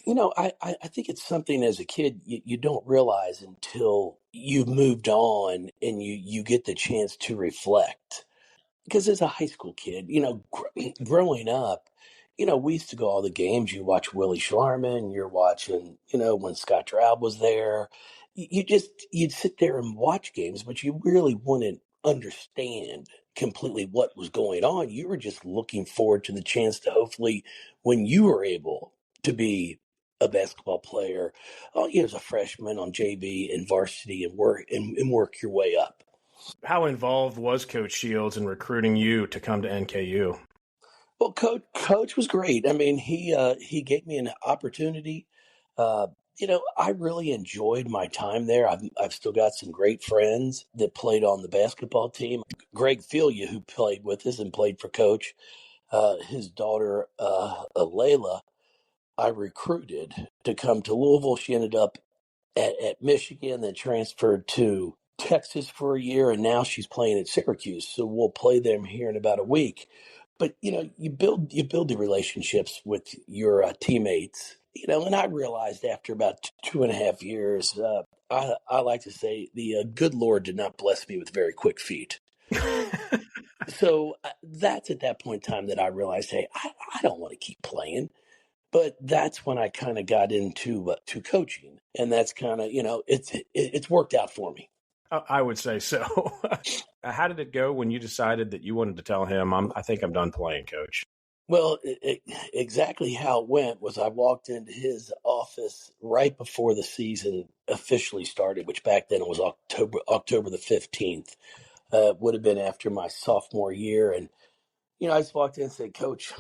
I think it's something as a kid you don't realize until you've moved on and you get the chance to reflect. Because as a high school kid, growing up, we used to go all the games. You watch Willie Schlarman, you're watching, when Scott Draud was there. You'd sit there and watch games, but you really wouldn't understand completely what was going on. You were just looking forward to the chance to hopefully, when you were able to be a basketball player, as a freshman on JV and varsity and work your way up. How involved was Coach Shields in recruiting you to come to NKU? Well, coach was great. I mean, he gave me an opportunity. I really enjoyed my time there. I've still got some great friends that played on the basketball team. Greg Filia, who played with us and played for Coach, his daughter Layla, I recruited to come to Louisville. She ended up at Michigan, then transferred to Texas for a year, and now she's playing at Syracuse. So we'll play them here in about a week. But you build the relationships with your teammates. And I realized after about 2.5 years, I like to say the good Lord did not bless me with very quick feet. So that's at that point in time that I realized, hey, I don't want to keep playing. But that's when I kind of got into to coaching, and that's kind of it's worked out for me. I would say so. How did it go when you decided that you wanted to tell him, I think I'm done playing, Coach? Well, exactly how it went was I walked into his office right before the season officially started, which back then it was October the 15th. Would have been after my sophomore year, and I just walked in and said, "Coach,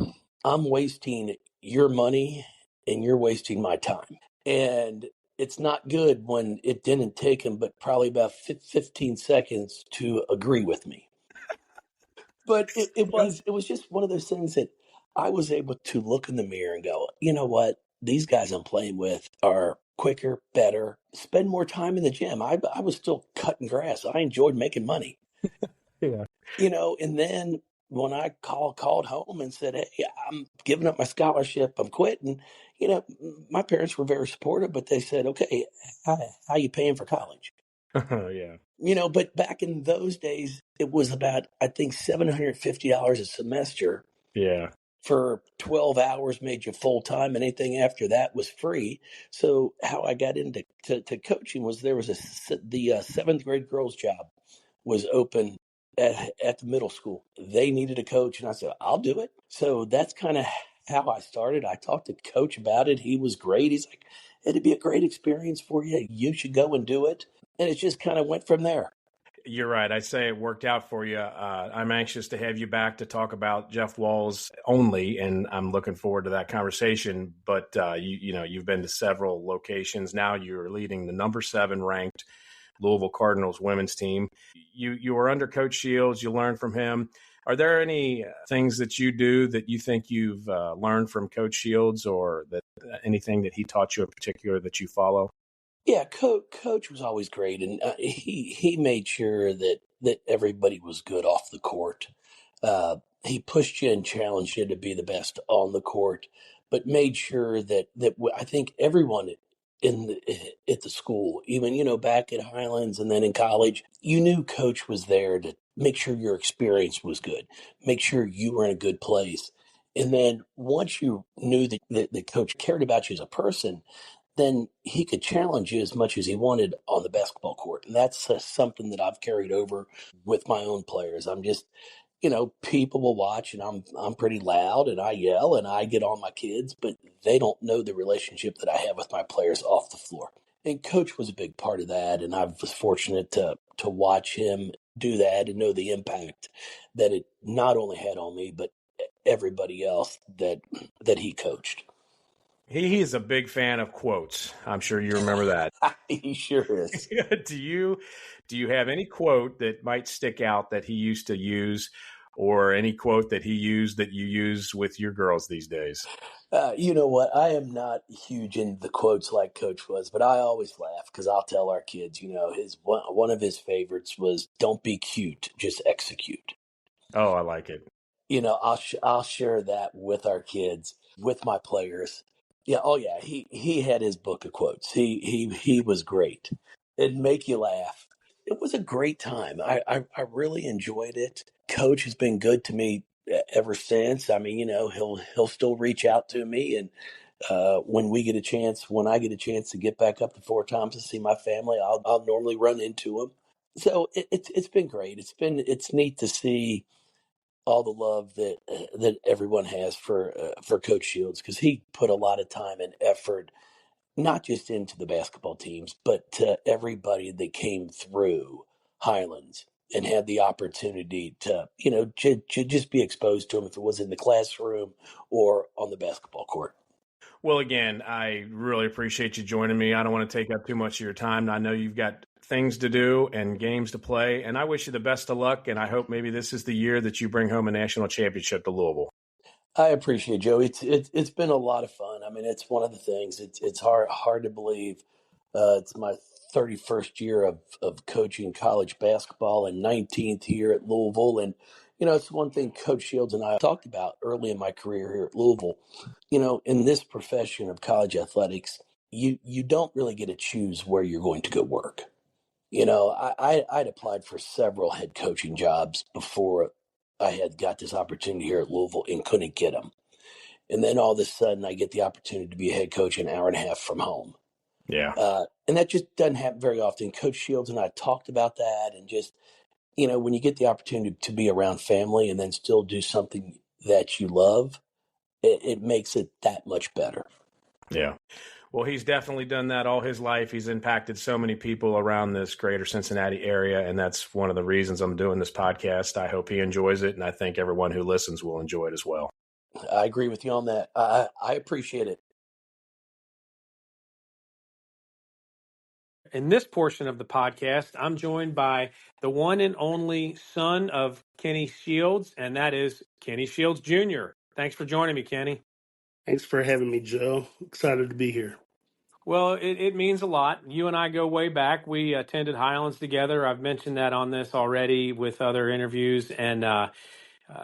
I'm wasting your money and you're wasting my time." And it's not good when it didn't take him but probably about 15 seconds to agree with me. But it was just one of those things that I was able to look in the mirror and go, you know what? These guys I'm playing with are quicker, better, spend more time in the gym. I was still cutting grass. I enjoyed making money. Yeah. And then when I called home and said, "Hey, I'm giving up my scholarship. I'm quitting," my parents were very supportive, but they said, "Okay, how you paying for college?" Yeah. But back in those days, it was about, I think, $750 a semester Yeah. for 12 hours made you full time, and anything after that was free. So how I got into to coaching was there was the seventh grade girls job was open at the middle school. They needed a coach, and I said, "I'll do it." So that's kind of how I started. I talked to Coach about it. He was great. He's like, "It'd be a great experience for you. You should go and do it." And it just kind of went from there. You're right. I'd say it worked out for you. I'm anxious to have you back to talk about Jeff Walz only, and I'm looking forward to that conversation. But you've been to several locations. Now you're leading the number 7 ranked Louisville Cardinals women's team. You were under Coach Shields. You learned from him. Are there any things that you do that you think you've learned from Coach Shields, or that anything that he taught you in particular that you follow? Yeah, coach was always great, and he made sure that everybody was good off the court. He pushed you and challenged you to be the best on the court, but made sure I think everyone at the school, even back at Highlands and then in college, you knew Coach was there to make sure your experience was good, make sure you were in a good place, and then once you knew that Coach cared about you as a person, then he could challenge you as much as he wanted on the basketball court. And that's something that I've carried over with my own players. I'm just, people will watch and I'm pretty loud and I yell and I get on my kids, but they don't know the relationship that I have with my players off the floor. And Coach was a big part of that. And I was fortunate to watch him do that and know the impact that it not only had on me, but everybody else that he coached. He is a big fan of quotes. I'm sure you remember that. He sure is. Do you have any quote that might stick out that he used to use, or any quote that he used that you use with your girls these days? You know what? I am not huge in the quotes like Coach was, but I always laugh because I'll tell our kids, his one of his favorites was "Don't be cute, just execute." Oh, I like it. I'll share that with our kids, with my players. Yeah, oh yeah, he had his book of quotes. He was great. It'd make you laugh. It was a great time. I really enjoyed it. Coach has been good to me ever since. I mean, he'll still reach out to me, and when I get a chance to get back up to Four Times to see my family, I'll normally run into him. So it's been great. It's neat to see all the love that everyone has for Coach Shields, because he put a lot of time and effort not just into the basketball teams, but to everybody that came through Highlands and had the opportunity to just be exposed to him, if it was in the classroom or on the basketball court. Well, again, I really appreciate you joining me. I don't want to take up too much of your time. I know you've got things to do and games to play, and I wish you the best of luck, and I hope maybe this is the year that you bring home a national championship to Louisville. I appreciate it, Joe. It's been a lot of fun. I mean, it's one of the things. It's hard to believe. It's my 31st year of coaching college basketball and 19th here at Louisville. And it's one thing Coach Shields and I talked about early in my career here at Louisville. In this profession of college athletics, you don't really get to choose where you're going to go work. I'd applied for several head coaching jobs before I had got this opportunity here at Louisville and couldn't get them. And then all of a sudden, I get the opportunity to be a head coach an hour and a half from home. Yeah. And that just doesn't happen very often. Coach Shields and I talked about that, and just, when you get the opportunity to be around family and then still do something that you love, it makes it that much better. Yeah. Well, he's definitely done that all his life. He's impacted so many people around this greater Cincinnati area, and that's one of the reasons I'm doing this podcast. I hope he enjoys it, and I think everyone who listens will enjoy it as well. I agree with you on that. I appreciate it. In this portion of the podcast, I'm joined by the one and only son of Kenney Shields, and that is Kenney Shields Jr. Thanks for joining me, Kenny. Thanks for having me, Joe. Excited to be here. Well, it means a lot. You and I go way back. We attended Highlands together. I've mentioned that on this already with other interviews, and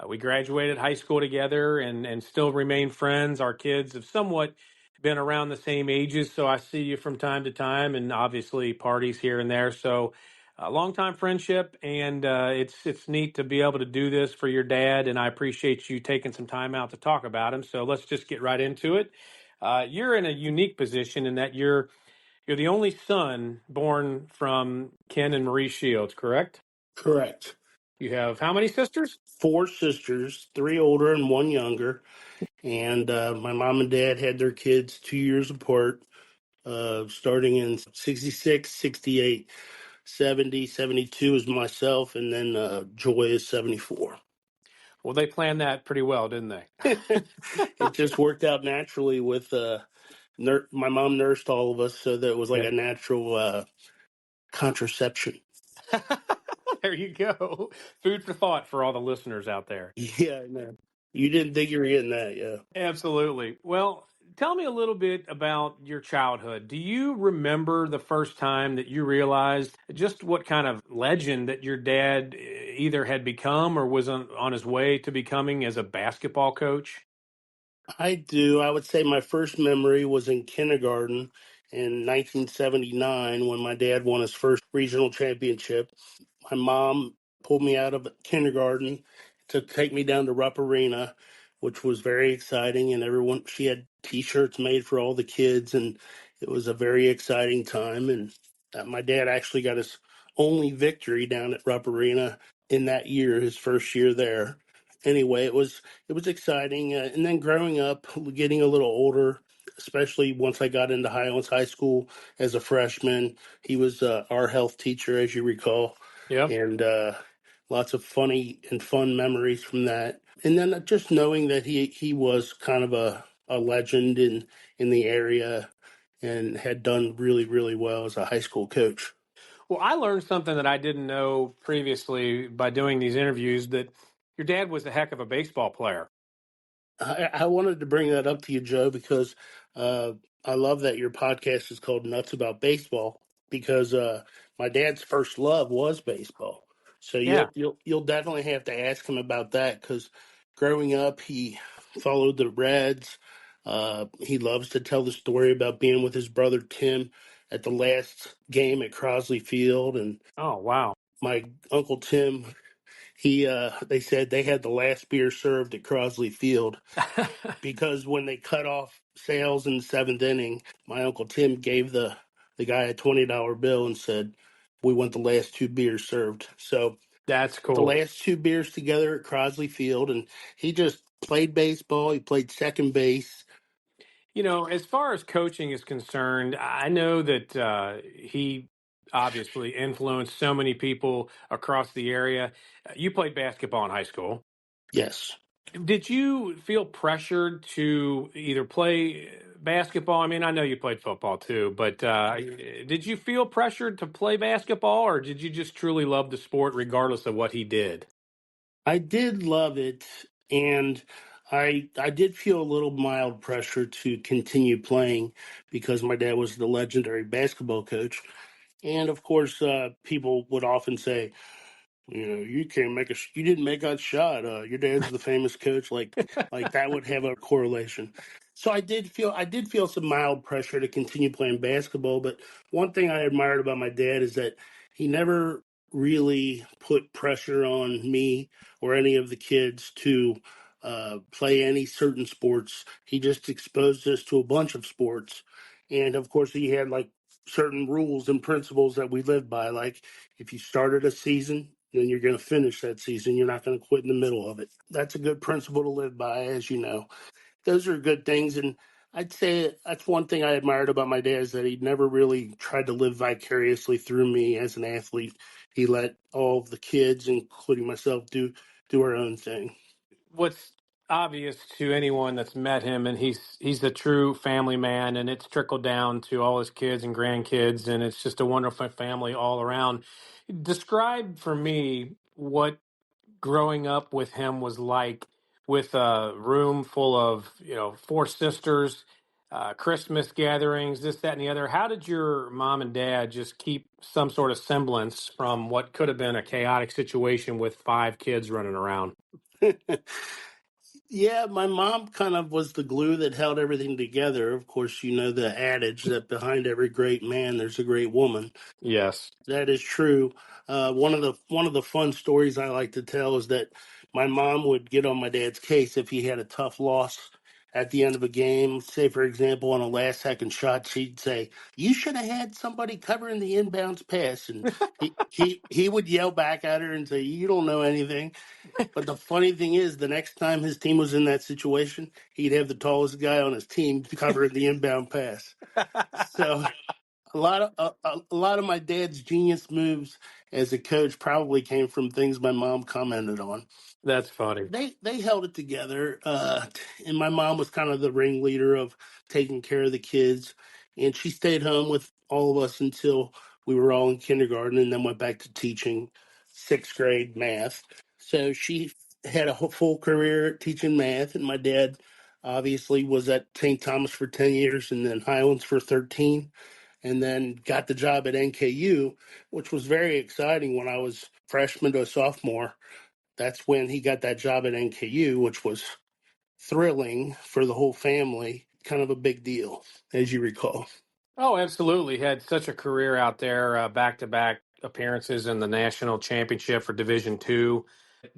we graduated high school together and still remain friends. Our kids have somewhat been around the same ages, so I see you from time to time, and obviously parties here and there. So a long time friendship, and it's neat to be able to do this for your dad, and I appreciate you taking some time out to talk about him. So let's just get right into it. You're in a unique position in that you're the only son born from Ken and Marie Shields, correct? Correct. You have how many sisters? 4 sisters, 3 older and 1 younger. And my mom and dad had their kids 2 years apart, starting in 66, 68, 70, 72 is myself, and then Joy is 74. Well, they planned that pretty well, didn't they? It just worked out naturally with my mom nursed all of us, so that it was like a natural contraception. There you go. Food for thought for all the listeners out there. Yeah, I know. You didn't think you were getting that, yeah. Absolutely. Well, tell me a little bit about your childhood. Do you remember the first time that you realized just what kind of legend that your dad either had become or was on his way to becoming as a basketball coach? I do. I would say my first memory was in kindergarten in 1979 when my dad won his first regional championship. My mom pulled me out of kindergarten to take me down to Rupp Arena, which was very exciting. And everyone, she had T-shirts made for all the kids, and it was a very exciting time. And my dad actually got his only victory down at Rupp Arena in that year, his first year there. Anyway, it was exciting. And then growing up, getting a little older, especially once I got into Highlands High School as a freshman, he was our health teacher, as you recall, Yep. and lots of funny and fun memories from that. And then just knowing that he was kind of a legend in the area and had done really, really well as a high school coach. Well, I learned something that I didn't know previously by doing these interviews that your dad was a heck of a baseball player. I wanted to bring that up to you, Joe, because uh, I love that your podcast is called Nuts About Baseball because my dad's first love was baseball. So Yeah. you'll definitely have to ask him about that because growing up he followed the Reds. He loves to tell the story about being with his brother Tim at the last game at Crosley Field, and Oh, wow. my uncle Tim. They said they had the last beer served at Crosley Field because when they cut off sales in the seventh inning, my uncle Tim gave the guy a $20 bill and said, "We want the last two beers served." So That's the cool. last two beers together at Crosley Field, and he just played baseball. He played second base. You know, as far as coaching is concerned, I know that he obviously influenced so many people across the area. You played basketball in high school. Yes, Did you feel pressured to either play basketball? I mean, I know you played football too, but did you feel pressured to play basketball, or did you just truly love the sport regardless of what he did? I did love it, and I did feel a little mild pressure to continue playing because my dad was the legendary basketball coach. And of course, people would often say, you can't make you didn't make that shot. Your dad's the famous coach. Like that would have a correlation. So I did feel some mild pressure to continue playing basketball. But one thing I admired about my dad is that he never really put pressure on me or any of the kids to play any certain sports. He just exposed us to a bunch of sports. And of course, he had like certain rules and principles that we lived by. Like if you started a season, then you're going to finish that season. You're not going to quit in the middle of it. That's a good principle to live by, as you know. Those are good things. And I'd say that's one thing I admired about my dad is that he never really tried to live vicariously through me as an athlete. He let all of the kids, including myself, do our own thing. What's obvious to anyone that's met him, and he's a true family man, and it's trickled down to all his kids and grandkids, and it's just a wonderful family all around. Describe for me what growing up with him was like, with a room full of four sisters, Christmas gatherings, this, that, and the other. How did your mom and dad just keep some sort of semblance from what could have been a chaotic situation with five kids running around? Yeah, my mom kind of was the glue that held everything together. Of course, you know the adage that behind every great man, there's a great woman. Yes. That is true. One of the fun stories I like to tell is that my mom would get on my dad's case if he had a tough loss at the end of a game. Say, for example, on a last second shot, she'd say, "You should have had somebody covering the inbounds pass," and he would yell back at her and say, "You don't know anything." But the funny thing is, the next time his team was in that situation, he'd have the tallest guy on his team covering the inbound pass. So a lot of my dad's genius moves as a coach probably came from things my mom commented on. That's funny. They held it together, and my mom was kind of the ringleader of taking care of the kids, and she stayed home with all of us until We were all in kindergarten and then went back to teaching sixth grade math. So she had a full career teaching math, and my dad obviously was at St. Thomas for 10 years and then Highlands for 13, and then got the job at NKU, which was very exciting when I was freshman to a sophomore. That's when he got that job at NKU, which was thrilling for the whole family, kind of a big deal, as you recall. Oh, absolutely. Had such a career out there, back to back appearances in the national championship for Division Two.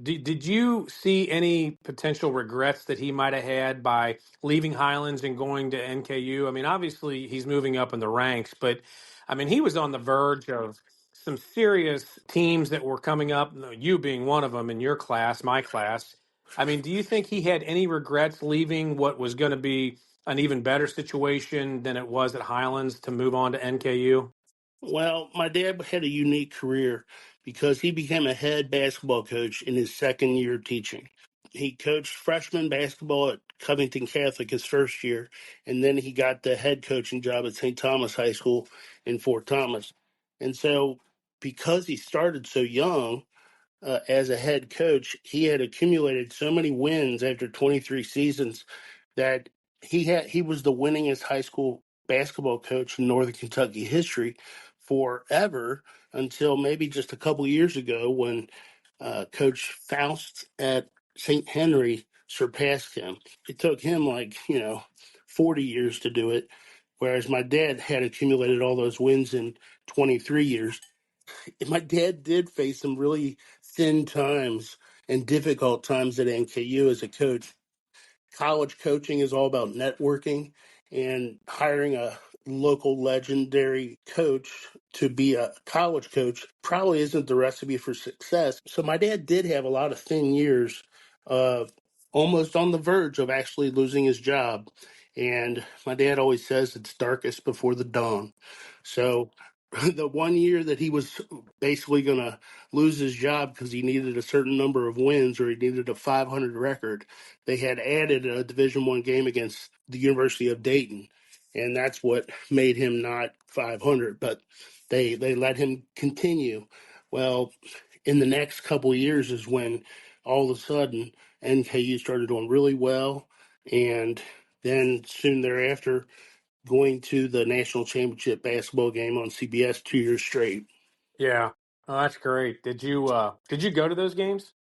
Did you see any potential regrets that he might have had by leaving Highlands and going to NKU? I mean, obviously he's moving up in the ranks, but I mean, he was on the verge of some serious teams that were coming up, you being one of them in your class, my class. I mean, do you think he had any regrets leaving what was going to be an even better situation than it was at Highlands to move on to NKU? Well, my dad had a unique career because he became a head basketball coach in his second year teaching. He coached freshman basketball at Covington Catholic his first year, and then he got the head coaching job at St. Thomas High School in Fort Thomas. And so, because he started so young, as a head coach, he had accumulated so many wins after 23 seasons that he was the winningest high school basketball coach in Northern Kentucky history forever until maybe just a couple years ago when Coach Faust at St. Henry surpassed him. It took him 40 years to do it, whereas my dad had accumulated all those wins in 23 years. My dad did face some really thin times and difficult times at NKU as a coach. College coaching is all about networking, and hiring a local legendary coach to be a college coach probably isn't the recipe for success. So my dad did have a lot of thin years, almost on the verge of actually losing his job. And my dad always says it's darkest before the dawn. So the one year that he was basically going to lose his job because he needed a certain number of wins or he needed a 500 record, they had added a Division One game against the University of Dayton, and that's what made him not 500. But they let him continue. Well, in the next couple of years is when all of a sudden NKU started doing really well, and then soon thereafter going to the national championship basketball game on CBS 2 years straight. Yeah. Oh, that's great. Did you go to those games?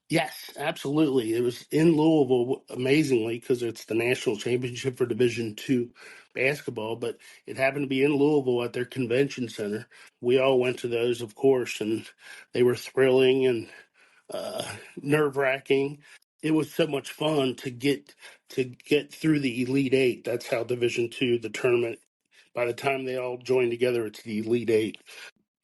Yes, absolutely. It was in Louisville, amazingly, because it's the national championship for Division II basketball, but it happened to be in Louisville at their convention center. We all went to those, of course, and they were thrilling and nerve wracking. It was so much fun to get through the Elite Eight. That's how Division II, the tournament. By the time they all joined together, it's the Elite Eight.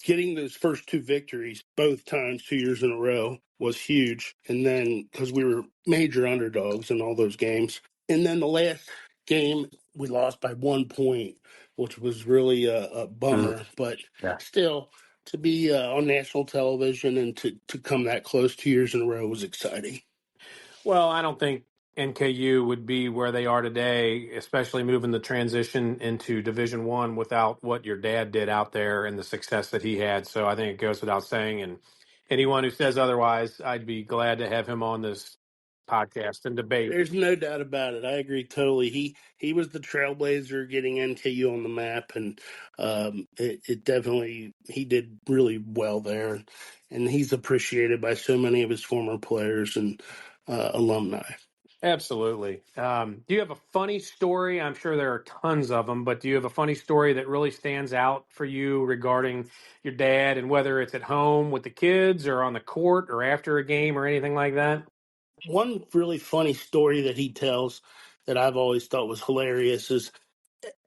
Getting those first two victories both times 2 years in a row was huge. And then because we were major underdogs in all those games. And then the last game, we lost by 1 point, which was really a Mm, bummer. But yeah. still, to be on national television and to come that close 2 years in a row was exciting. Well, I don't think NKU would be where they are today, especially moving the transition into Division One without what your dad did out there and the success that he had. So I think it goes without saying. And anyone who says otherwise, I'd be glad to have him on this podcast and debate. There's no doubt about it. I agree totally. He was the trailblazer getting NKU on the map, and it definitely he did really well there, and he's appreciated by so many of his former players and alumni. Absolutely. Do you have a funny story? I'm sure there are tons of them, but do you have a funny story that really stands out for you regarding your dad, and whether it's at home with the kids or on the court or after a game or anything like that? One really funny story that he tells that I've always thought was hilarious is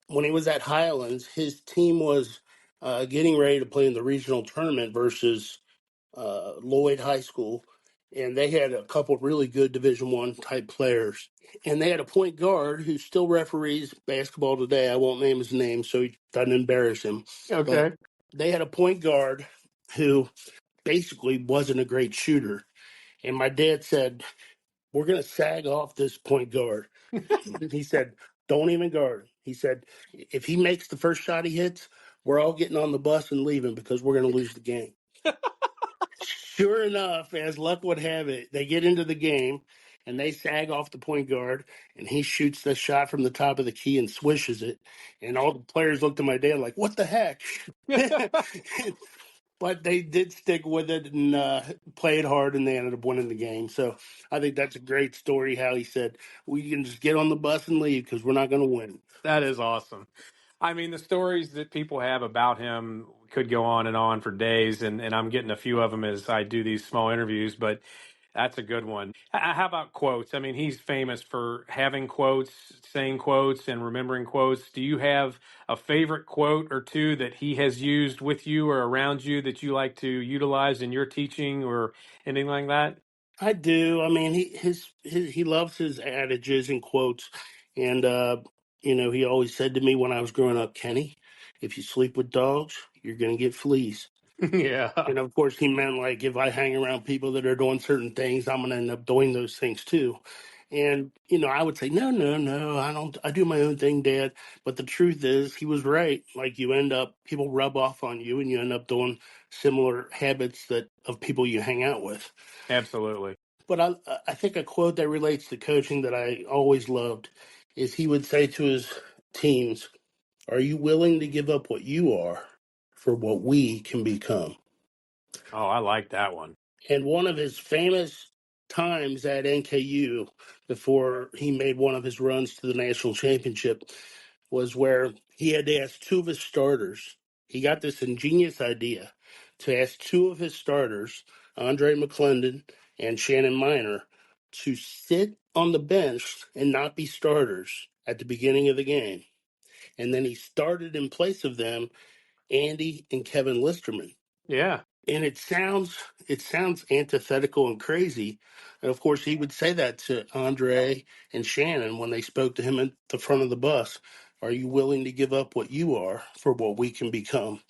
when he was at Highlands, his team was getting ready to play in the regional tournament versus Lloyd High School, and they had a couple really good Division One type players. And they had a point guard who still referees basketball today. I won't name his name so he doesn't embarrass him. But Okay. they had a point guard who basically wasn't a great shooter. And my dad said, "We're going to sag off this point guard." He said, "Don't even guard." He said, "If he makes the first shot he hits, we're all getting on the bus and leaving because we're going to lose the game. Sure enough, as luck would have it, they get into the game and they sag off the point guard, and he shoots the shot from the top of the key and swishes it. And all the players looked at my dad like, "What the heck?" But they did stick with it and played hard, and they ended up winning the game. So I think that's a great story. How he said, "We can just get on the bus and leave because we're not going to win." That is awesome. I mean, the stories that people have about him could go on and on for days, and I'm getting a few of them as I do these small interviews, but that's a good one. How about quotes? I mean, he's famous for having quotes, saying quotes, and remembering quotes. Do you have a favorite quote or two that he has used with you or around you that you like to utilize in your teaching or anything like that? I do. I mean, he loves his adages and quotes, and he always said to me when I was growing up, Kenny, if you sleep with dogs, you're going to get fleas. Yeah, And of course, he meant like if I hang around people that are doing certain things, I'm going to end up doing those things too. And I would say, no, no, no, I don't. I do my own thing, Dad. But the truth is, he was right. Like you end up, people rub off on you, and you end up doing similar habits that of people you hang out with. absolutely. But I think a quote that relates to coaching that I always loved is he would say to his teams, "Are you willing to give up what you are for what we can become?" Oh, I like that one. And one of his famous times at NKU before he made one of his runs to the national championship was where he had to ask two of his starters. He got this ingenious idea to ask two of his starters, Andre McClendon and Shannon Minor, to sit on the bench and not be starters at the beginning of the game. And then he started in place of them Andy and Kevin Listerman. Yeah. And it sounds antithetical and crazy. And of course, he would say that to Andre and Shannon when they spoke to him at the front of the bus. Are you willing to give up what you are for what we can become?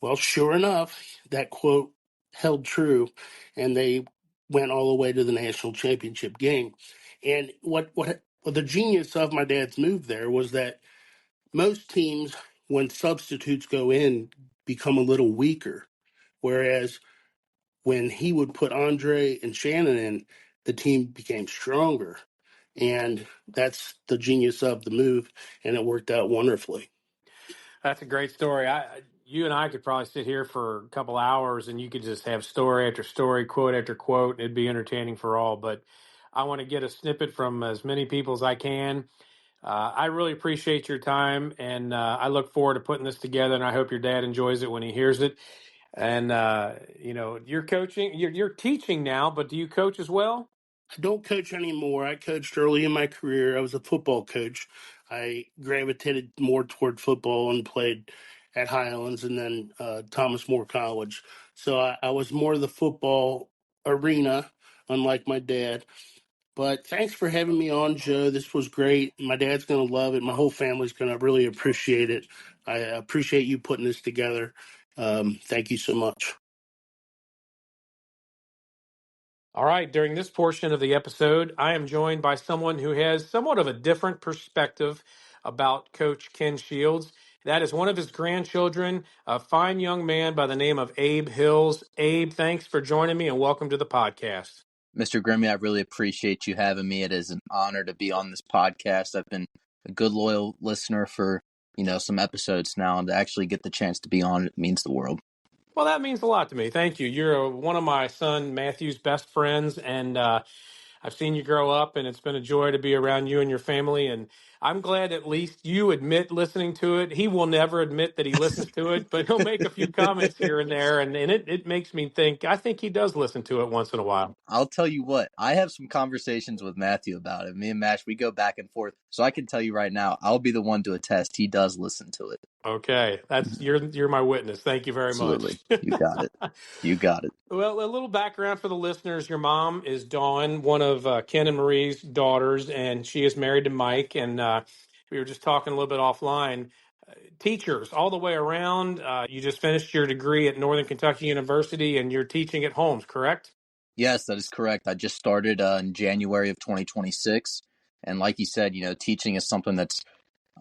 Well, sure enough, that quote held true, and they went all the way to the national championship game. And what the genius of my dad's move there was that most teams, when substitutes go in, become a little weaker, whereas when he would put Andre and Shannon in, the team became stronger. And that's the genius of the move, and it worked out wonderfully. That's a great story. You and I could probably sit here for a couple hours, and you could just have story after story, quote after quote. It'd be entertaining for all. But I want to get a snippet from as many people as I can. I really appreciate your time, and I look forward to putting this together. And I hope your dad enjoys it when he hears it. And you're coaching, you're teaching now, but do you coach as well? I don't coach anymore. I coached early in my career. I was a football coach. I gravitated more toward football and played at Highlands and then Thomas More College. So I was more the football arena, unlike my dad. But thanks for having me on, Joe. This was great. My dad's going to love it. My whole family's going to really appreciate it. I appreciate you putting this together. Thank you so much. All right. During this portion of the episode, I am joined by someone who has somewhat of a different perspective about Coach Ken Shields. That is one of his grandchildren, a fine young man by the name of Abe Hils. Abe, thanks for joining me and welcome to the podcast. Mr. Grimme, I really appreciate you having me. It is an honor to be on this podcast. I've been a good, loyal listener for, some episodes now, and to actually get the chance to be on it means the world. Well, that means a lot to me. Thank you. You're one of my son Matthew's best friends, and I've seen you grow up, and it's been a joy to be around you and your family. And I'm glad at least you admit listening to it. He will never admit that he listens to it, but he'll make a few comments here and there, and it makes me think. I think he does listen to it once in a while. I'll tell you what, I have some conversations with Matthew about it. Me and Mash, we go back and forth. So I can tell you right now, I'll be the one to attest he does listen to it. Okay, that's you're my witness. Thank you very much. Absolutely. You got it. You got it. Well, a little background for the listeners. Your mom is Dawn, one of Ken and Marie's daughters, and she is married to Mike. And we were just talking a little bit offline. Teachers all the way around. You just finished your degree at Northern Kentucky University, and you're teaching at Holmes, correct? Yes, that is correct. I just started in January of 2026. And like you said, teaching is something that's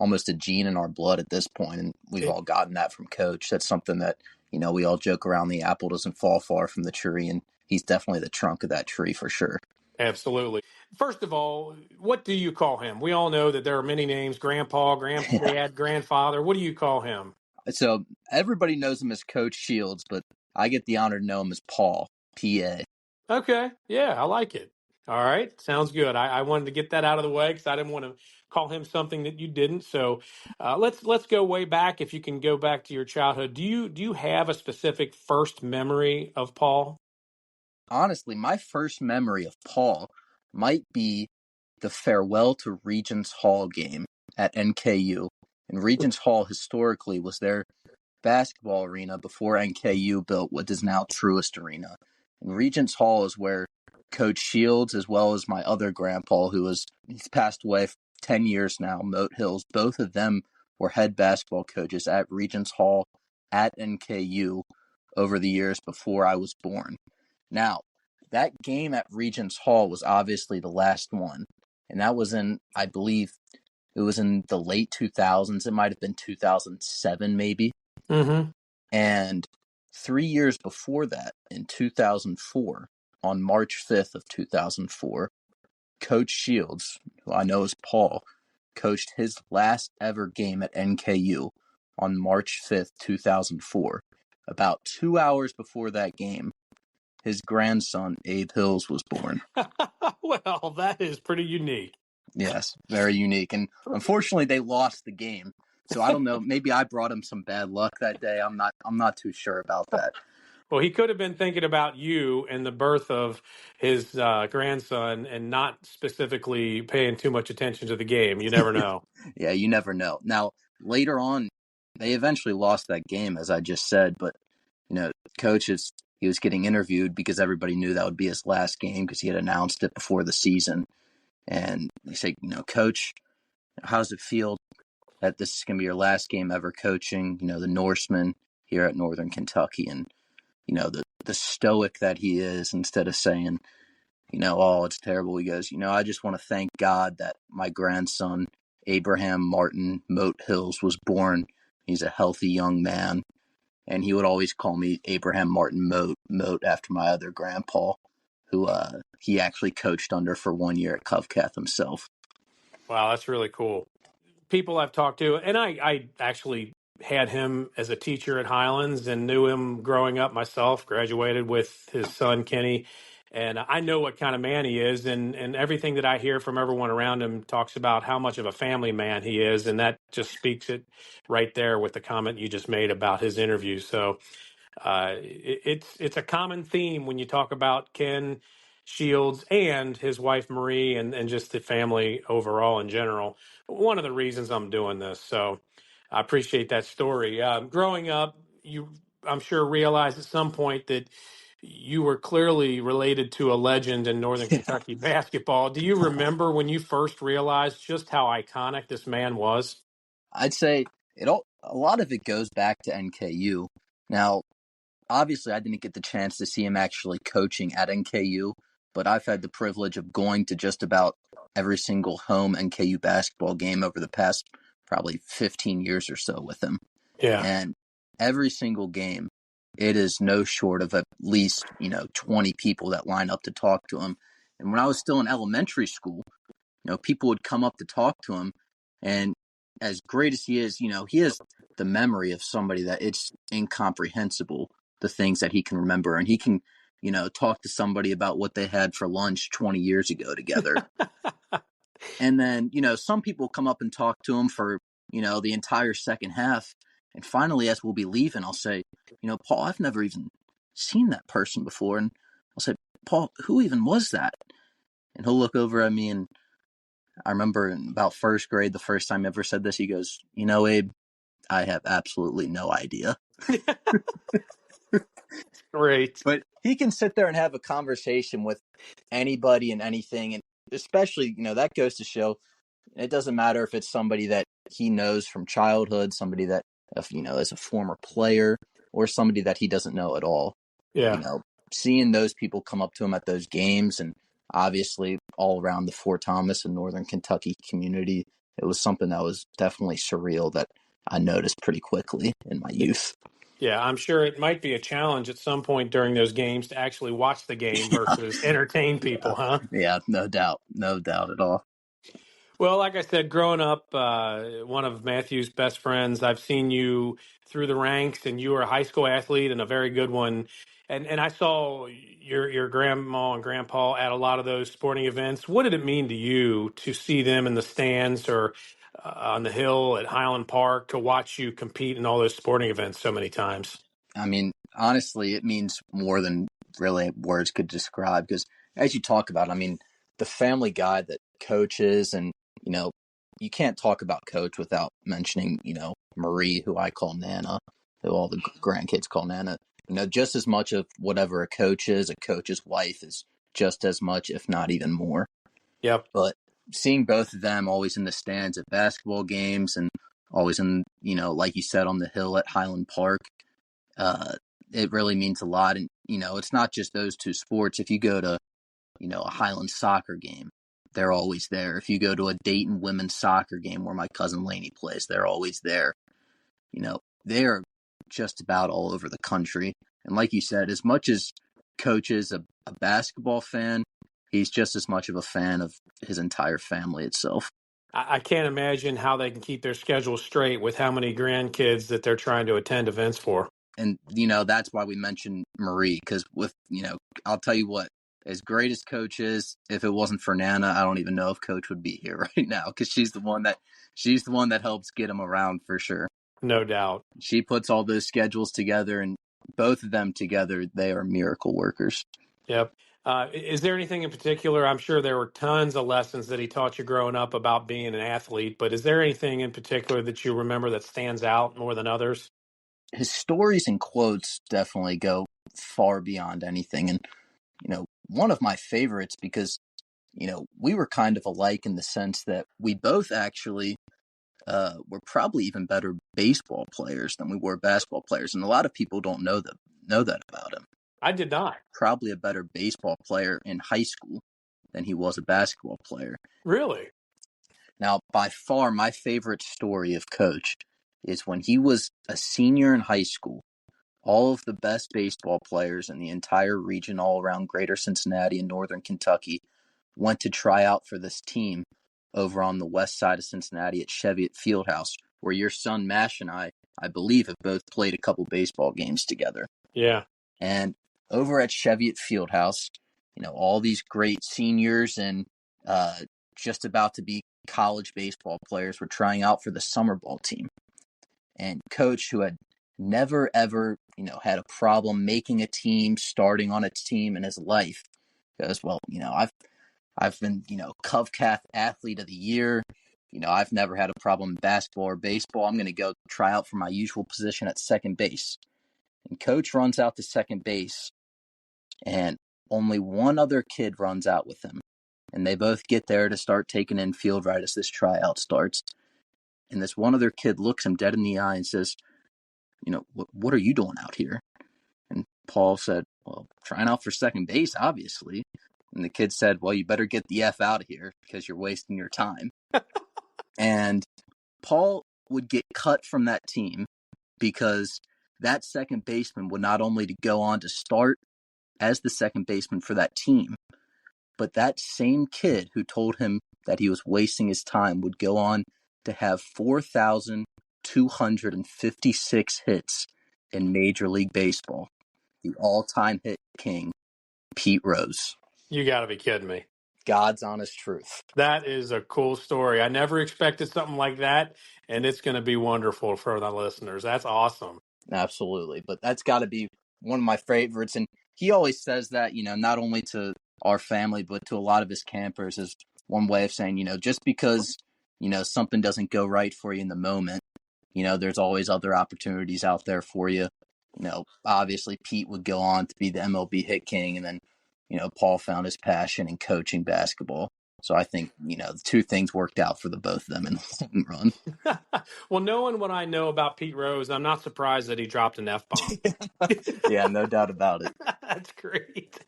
almost a gene in our blood at this point, and we've all gotten that from Coach. That's something that, we all joke around, the apple doesn't fall far from the tree, and he's definitely the trunk of that tree for sure. Absolutely. First of all, what do you call him? We all know that there are many names: grandpa, granddad, grandfather. What do you call him? So everybody knows him as Coach Shields, but I get the honor to know him as Paul, P.A. Okay. Yeah, I like it. All right. Sounds good. I wanted to get that out of the way because I didn't want to call him something that you didn't. So let's go way back. If you can go back to your childhood, do you have a specific first memory of Paul? Honestly, my first memory of Paul might be the farewell to Regents Hall game at NKU. And Regents Hall historically was their basketball arena before NKU built what is now Truist Arena. And Regents Hall is where Coach Shields, as well as my other grandpa, he's passed away for 10 years now, Moat Hils, both of them were head basketball coaches at Regents Hall at NKU over the years before I was born. Now, that game at Regents Hall was obviously the last one. And that was I believe it was in the late 2000s. It might have been 2007, maybe. Mm-hmm. And 3 years before that, in 2004, on March 5th of 2004, Coach Shields, who I know as Paul, coached his last ever game at NKU on March 5th, 2004. About 2 hours before that game, his grandson, Abe Hils, was born. Well, that is pretty unique. Yes, very unique. And unfortunately, they lost the game. So I don't know. Maybe I brought him some bad luck that day. I'm not too sure about that. Well, he could have been thinking about you and the birth of his grandson and not specifically paying too much attention to the game. You never know. Yeah, you never know. Now, later on, they eventually lost that game, as I just said. But, Coach he was getting interviewed because everybody knew that would be his last game because he had announced it before the season. And they say, Coach, how does it feel that this is going to be your last game ever coaching, the Norseman here at Northern Kentucky? And, the stoic that he is, instead of saying, oh, it's terrible, he goes, I just want to thank God that my grandson, Abraham Martin Moat Hils, was born. He's a healthy young man. And he would always call me Abraham Martin Moat after my other grandpa, who he actually coached under for 1 year at Covcath himself. Wow, that's really cool. People I've talked to, and I actually had him as a teacher at Highlands and knew him growing up myself, graduated with his son, Kenney. And I know what kind of man he is. And everything that I hear from everyone around him talks about how much of a family man he is. And that just speaks it right there with the comment you just made about his interview. So it's a common theme when you talk about Ken Shields and his wife Marie and just the family overall in general. One of the reasons I'm doing this, so I appreciate that story. Growing up, I'm sure realized at some point that you were clearly related to a legend in Northern Kentucky basketball. Do you remember when you first realized just how iconic this man was? I'd say a lot of it goes back to NKU. Now, obviously, I didn't get the chance to see him actually coaching at NKU, but I've had the privilege of going to just about every single home NKU basketball game over the past probably 15 years or so with him. Yeah. And every single game, it is no short of at least, 20 people that line up to talk to him. And when I was still in elementary school, people would come up to talk to him. And as great as he is, he has the memory of somebody that it's incomprehensible, the things that he can remember. And he can, talk to somebody about what they had for lunch 20 years ago together. And then, some people come up and talk to him for, the entire second half. And finally, as we'll be leaving, I'll say, Paul, I've never even seen that person before. And I'll say, Paul, who even was that? And he'll look over at me, and I remember in about first grade, the first time I ever said this, he goes, Abe, I have absolutely no idea. Great. But he can sit there and have a conversation with anybody and anything. And especially, that goes to show it doesn't matter if it's somebody that he knows from childhood, somebody that, is a former player, or somebody that he doesn't know at all. Yeah. Seeing those people come up to him at those games, and obviously all around the Fort Thomas and Northern Kentucky community, it was something that was definitely surreal that I noticed pretty quickly in my youth. Yeah, I'm sure it might be a challenge at some point during those games to actually watch the game versus entertain Yeah, people, huh? yeah, no doubt at all. Well, like I said, growing up, one of Matthew's best friends, I've seen you through the ranks, and you were a high school athlete and a very good one. And I saw your grandma and grandpa at a lot of those sporting events. What did it mean to you to see them in the stands or on the hill at Highland Park to watch you compete in all those sporting events so many times? I mean, honestly, it means more than really words could describe because as you talk about, I mean, the family guy that coaches and, you know, you can't talk about coach without mentioning, Marie, who I call Nana, who all the grandkids call Nana. Just as much of whatever a coach's wife is just as much, if not even more. Yep. But seeing both of them always in the stands at basketball games and always in, like you said, on the hill at Highland Park, uh, it really means a lot. And, it's not just those two sports. If you go to, a Highland soccer game, they're always there. If you go to a Dayton women's soccer game where my cousin Laney plays, they're always there. They are just about all over the country. And like you said, as much as Coach is a basketball fan, he's just as much of a fan of his entire family itself. I can't imagine how they can keep their schedule straight with how many grandkids that they're trying to attend events for. And, that's why we mentioned Marie, because I'll tell you what, as great as Coach is, if it wasn't for Nana, I don't even know if Coach would be here right now, because she's the one that helps get him around for sure. No doubt. She puts all those schedules together, and both of them together, they are miracle workers. Yep. Is there anything in particular? I'm sure there were tons of lessons that he taught you growing up about being an athlete, but is there anything in particular that you remember that stands out more than others? His stories and quotes definitely go far beyond anything. And, one of my favorites because, we were kind of alike in the sense that we both actually were probably even better baseball players than we were basketball players. And a lot of people don't know that about him. I did not. Probably a better baseball player in high school than he was a basketball player. Really? Now, by far, my favorite story of Coach is when he was a senior in high school. All of the best baseball players in the entire region, all around greater Cincinnati and northern Kentucky, went to try out for this team over on the west side of Cincinnati at Cheviot Fieldhouse, where your son Mash and I believe, have both played a couple baseball games together. Yeah. And over at Cheviot Fieldhouse, all these great seniors and just about to be college baseball players were trying out for the summer ball team. And Coach, who had never, ever, had a problem making a team, starting on a team in his life, goes, well, I've been, CovCath Athlete of the Year. I've never had a problem in basketball or baseball. I'm going to go try out for my usual position at second base. And Coach runs out to second base, and only one other kid runs out with him. And they both get there to start taking in field right as this tryout starts. And this one other kid looks him dead in the eye and says, what are you doing out here? And Paul said, well, trying out for second base, obviously. And the kid said, well, you better get the F out of here because you're wasting your time. And Paul would get cut from that team because that second baseman would not only to go on to start as the second baseman for that team, but that same kid who told him that he was wasting his time would go on to have 4,256 hits in Major League Baseball. The all-time hit king, Pete Rose. You got to be kidding me. God's honest truth. That is a cool story. I never expected something like that, and it's going to be wonderful for the listeners. That's awesome. Absolutely. But that's got to be one of my favorites. And he always says that, not only to our family, but to a lot of his campers is one way of saying, just because, something doesn't go right for you in the moment, there's always other opportunities out there for you. Obviously Pete would go on to be the MLB hit king, and then, Paul found his passion in coaching basketball. So I think, the two things worked out for the both of them in the long run. Well, knowing what I know about Pete Rose, I'm not surprised that he dropped an F-bomb. Yeah, no doubt about it. That's great.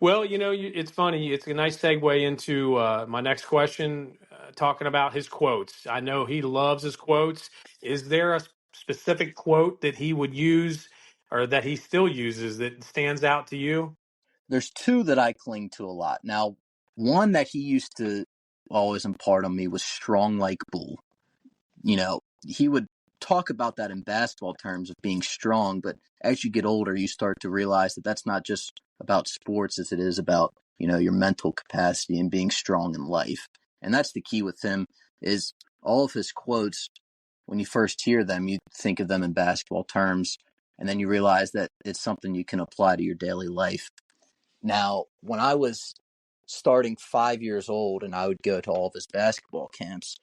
Well, it's funny. It's a nice segue into my next question. talking about his quotes. I know he loves his quotes. Is there a specific quote that he would use or that he still uses that stands out to you? There's two that I cling to a lot. Now, one that he used to always impart on me was strong like bull. He would talk about that in basketball terms of being strong, but as you get older, you start to realize that that's not just about sports as it is about, your mental capacity and being strong in life. And that's the key with him is all of his quotes, when you first hear them, you think of them in basketball terms, and then you realize that it's something you can apply to your daily life. Now, when I was starting 5 years old and I would go to all of his basketball camps,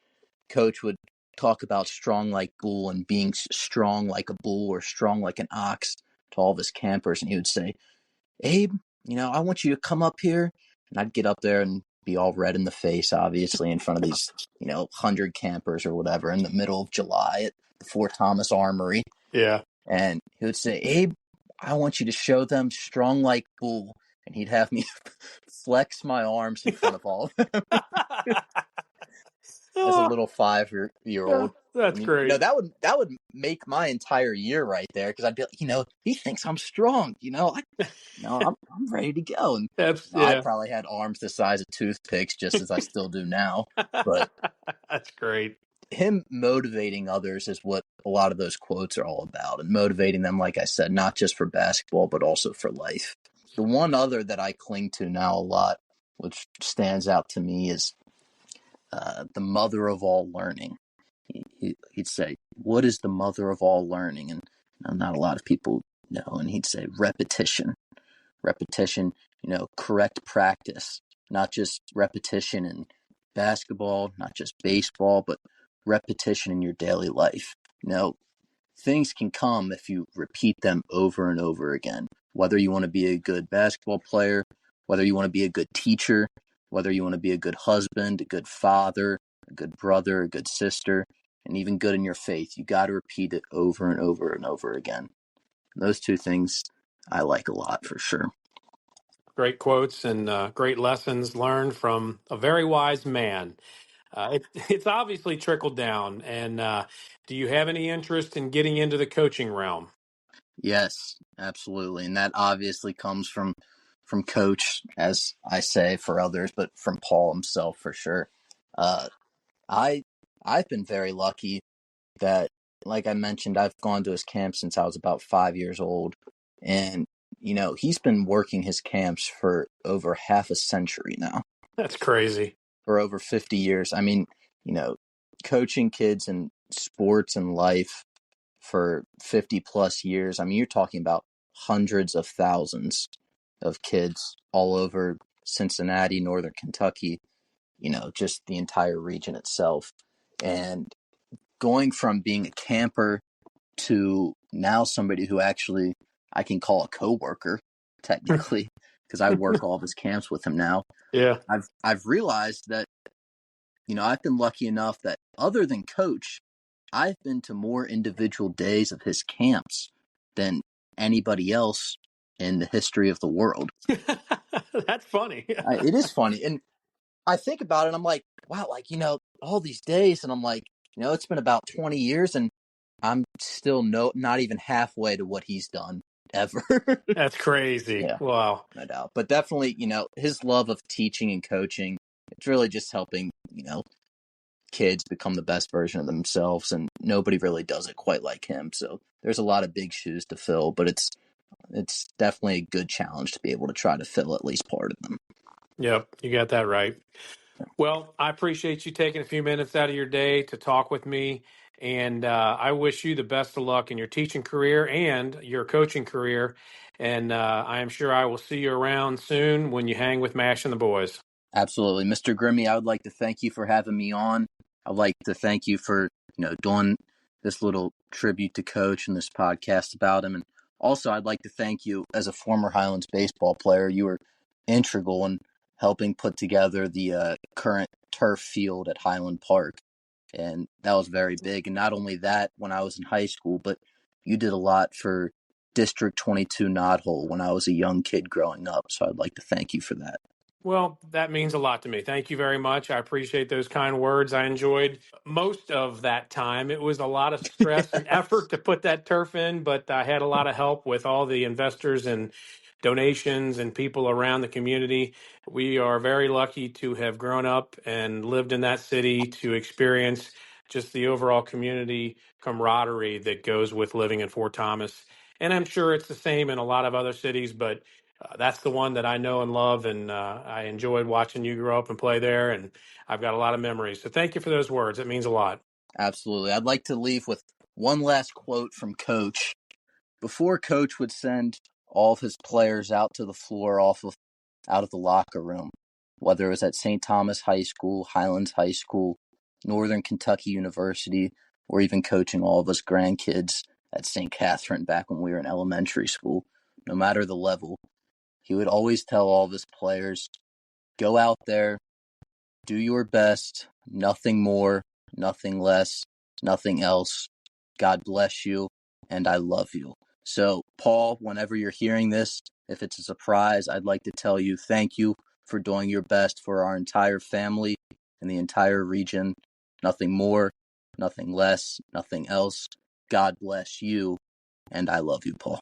coach would talk about strong like bull and being strong like a bull or strong like an ox to all of his campers. And he would say, Abe, I want you to come up here. And I'd get up there and be all red in the face, obviously, in front of these, 100 campers or whatever in the middle of July at the Fort Thomas Armory. Yeah. And he would say, Abe, I want you to show them strong like bull. And he'd have me flex my arms in front of all of them as a little 5-year-old. That's And great. that would make my entire year right there because I'd be like, he thinks I'm strong. I'm ready to go. And I Yeah. probably had arms the size of toothpicks, just as I still do now. But That's great. him motivating others is what a lot of those quotes are all about, and motivating them, like I said, not just for basketball, but also for life. The one other that I cling to now a lot, which stands out to me, is the mother of all learning. He'd say, what is the mother of all learning? And not a lot of people know. And he'd say repetition, correct practice, not just repetition in basketball, not just baseball, but repetition in your daily life. Things can come if you repeat them over and over again, whether you want to be a good basketball player, whether you want to be a good teacher, whether you want to be a good husband, a good father, a good brother, a good sister, and even good in your faith. You got to repeat it over and over and over again. Those two things I like a lot for sure. Great quotes and great lessons learned from a very wise man. It's obviously trickled down. And do you have any interest in getting into the coaching realm? Yes, absolutely. And that obviously comes from coach, as I say for others, but from Paul himself for sure. Uh, I've been very lucky that, like I mentioned, I've gone to his camp since I was about 5 years old. And, he's been working his camps for over half a century now, That's crazy. for over 50 years. I mean, coaching kids in sports and life for 50 plus years. I mean, you're talking about hundreds of thousands of kids all over Cincinnati, Northern Kentucky, just the entire region itself. And going from being a camper to now somebody who actually I can call a coworker, technically, because I work all of his camps with him now. Yeah. I've realized that, I've been lucky enough that other than coach, I've been to more individual days of his camps than anybody else in the history of the world. That's funny. It is funny. And I think about it and I'm like, wow, all these days. And I'm like, it's been about 20 years and I'm still not even halfway to what he's done ever. That's crazy. Yeah, Wow. no doubt. But definitely, his love of teaching and coaching, it's really just helping, kids become the best version of themselves. And nobody really does it quite like him. So there's a lot of big shoes to fill, but it's definitely a good challenge to be able to try to fill at least part of them. Yep. You got that right. Well, I appreciate you taking a few minutes out of your day to talk with me. And I wish you the best of luck in your teaching career and your coaching career. And I am sure I will see you around soon when you hang with Mash and the boys. Absolutely. Mr. Grimme, I would like to thank you for having me on. I'd like to thank you for, doing this little tribute to Coach and this podcast about him. And also, I'd like to thank you as a former Highlands baseball player. You were integral in helping put together the current turf field at Highland Park. And that was very big. And not only that, when I was in high school, but you did a lot for District 22 Knothole when I was a young kid growing up. So I'd like to thank you for that. Well, that means a lot to me. Thank you very much. I appreciate those kind words. I enjoyed most of that time. It was a lot of stress and effort to put that turf in, but I had a lot of help with all the investors and donations and people around the community. We are very lucky to have grown up and lived in that city to experience just the overall community camaraderie that goes with living in Fort Thomas. And I'm sure it's the same in a lot of other cities, but that's the one that I know and love, and I enjoyed watching you grow up and play there, and I've got a lot of memories. So thank you for those words. It means a lot. Absolutely. I'd like to leave with one last quote from Coach. Before Coach would send all of his players out to the floor out of the locker room, whether it was at St. Thomas High School, Highlands High School, Northern Kentucky University, or even coaching all of us grandkids at St. Catherine back when we were in elementary school, no matter the level, he would always tell all of his players, go out there, do your best, nothing more, nothing less, nothing else. God bless you, and I love you. So, Paul, whenever you're hearing this, if it's a surprise, I'd like to tell you thank you for doing your best for our entire family and the entire region. Nothing more, nothing less, nothing else. God bless you, and I love you, Paul.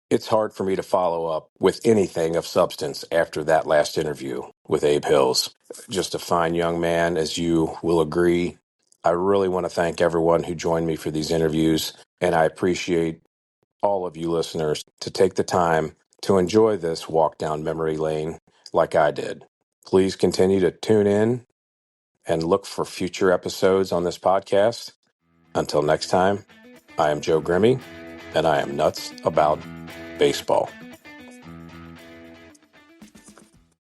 It's hard for me to follow up with anything of substance after that last interview with Abe Hils. Just a fine young man, as you will agree. I really want to thank everyone who joined me for these interviews, and I appreciate all of you listeners to take the time to enjoy this walk down memory lane like I did. Please continue to tune in and look for future episodes on this podcast. Until next time, I am Joe Grimme, and I am nuts about baseball.